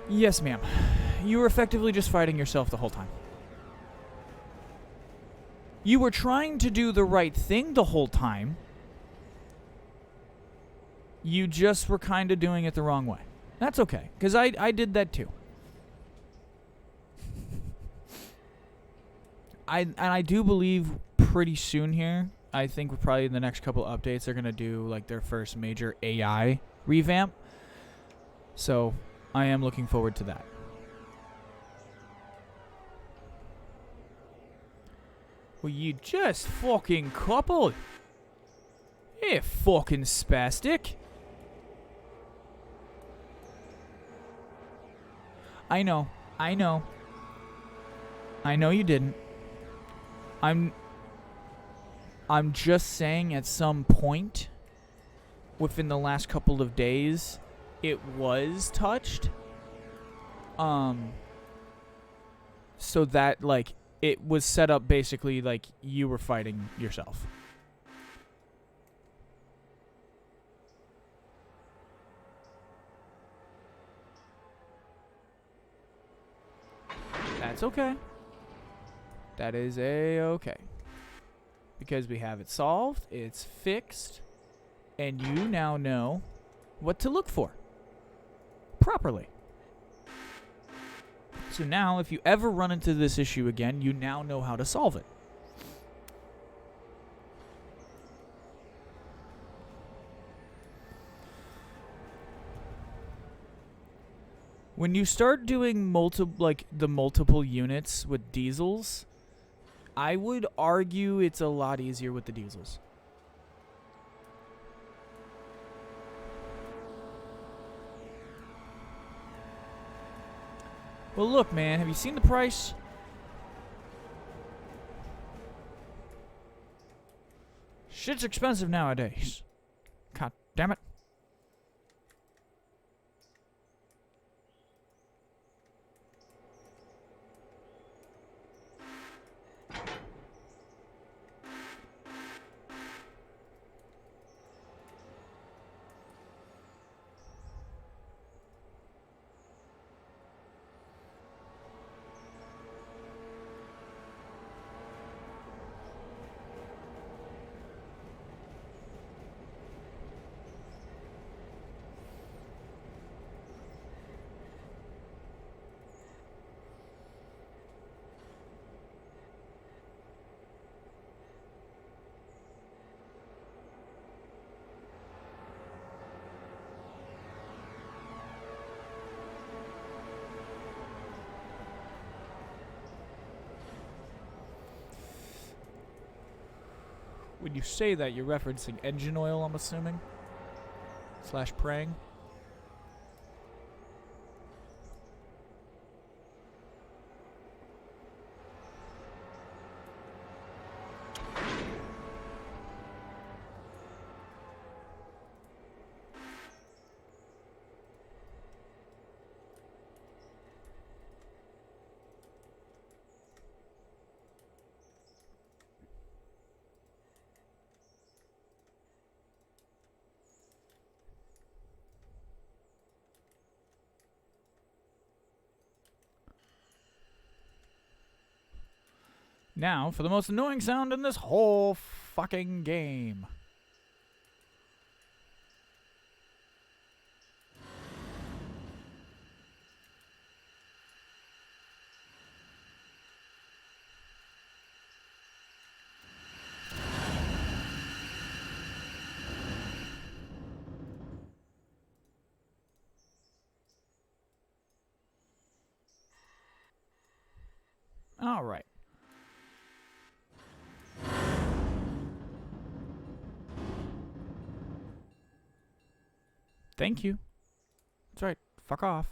Yes, ma'am. You were effectively just fighting yourself the whole time. You were trying to do the right thing the whole time. You just were kind of doing it the wrong way. That's okay, because I did that too. I do believe pretty soon here, I think probably in the next couple updates, they're going to do like their first major AI revamp. So I am looking forward to that. Well, you just fucking coupled. Hey, fucking spastic. I know you didn't. I'm just saying at some point within the last couple of days it was touched. So that like it was set up basically like you were fighting yourself. That's okay. That is a-okay. Because we have it solved, it's fixed, and you now know what to look for properly. So now, if you ever run into this issue again, you now know how to solve it. When you start doing multiple units with diesels, I would argue it's a lot easier with the diesels. Well, look, man, have you seen the price? Shit's expensive nowadays. God damn it. when you say that, you're referencing engine oil, I'm assuming. / praying. Now, for the most annoying sound in this whole fucking game. All right. Thank you. That's right. Fuck off.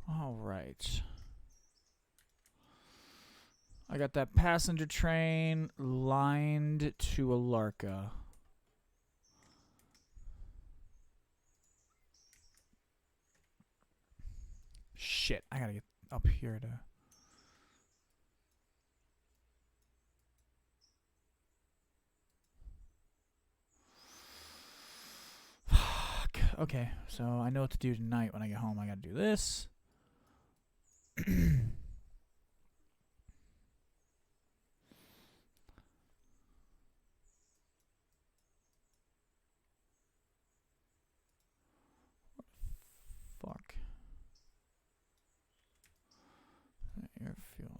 All right. I got that passenger train lined to Alarka. Shit, I gotta get up here to... Fuck. Okay, so I know what to do tonight when I get home. I gotta do this. Fuck. Air fueling.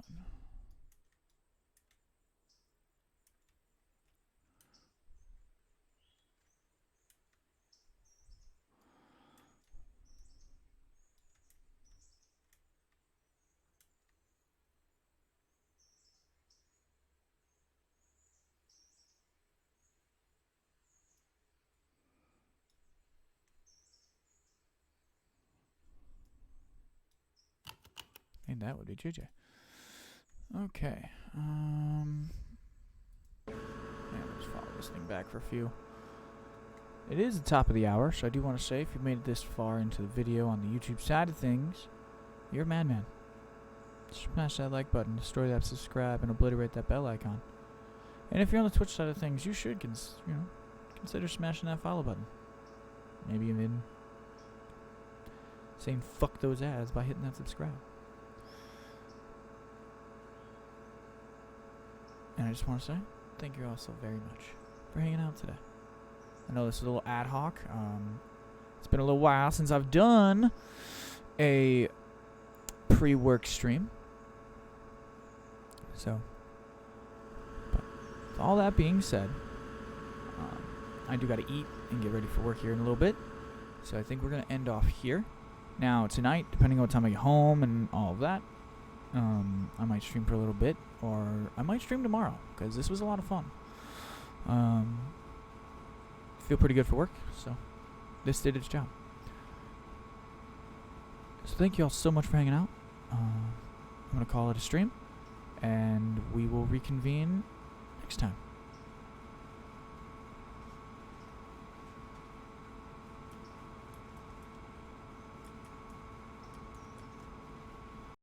And that would be JJ. Okay. Yeah, let's follow this thing back for a few. It is the top of the hour, so I do want to say, if you made it this far into the video on the YouTube side of things, you're a madman. Smash that like button, destroy that subscribe, and obliterate that bell icon. And if you're on the Twitch side of things, you should consider smashing that follow button. Maybe even saying fuck those ads by hitting that subscribe. And I just want to say, thank you all so very much for hanging out today. I know this is a little ad hoc. It's been a little while since I've done a pre-work stream. So, but with all that being said, I do got to eat and get ready for work here in a little bit. So I think we're going to end off here. Now, tonight, depending on what time I get home and all of that, I might stream for a little bit, or I might stream tomorrow, because this was a lot of fun. Feel pretty good for work, so this did its job. So thank you all so much for hanging out. I'm going to call it a stream, and we will reconvene next time.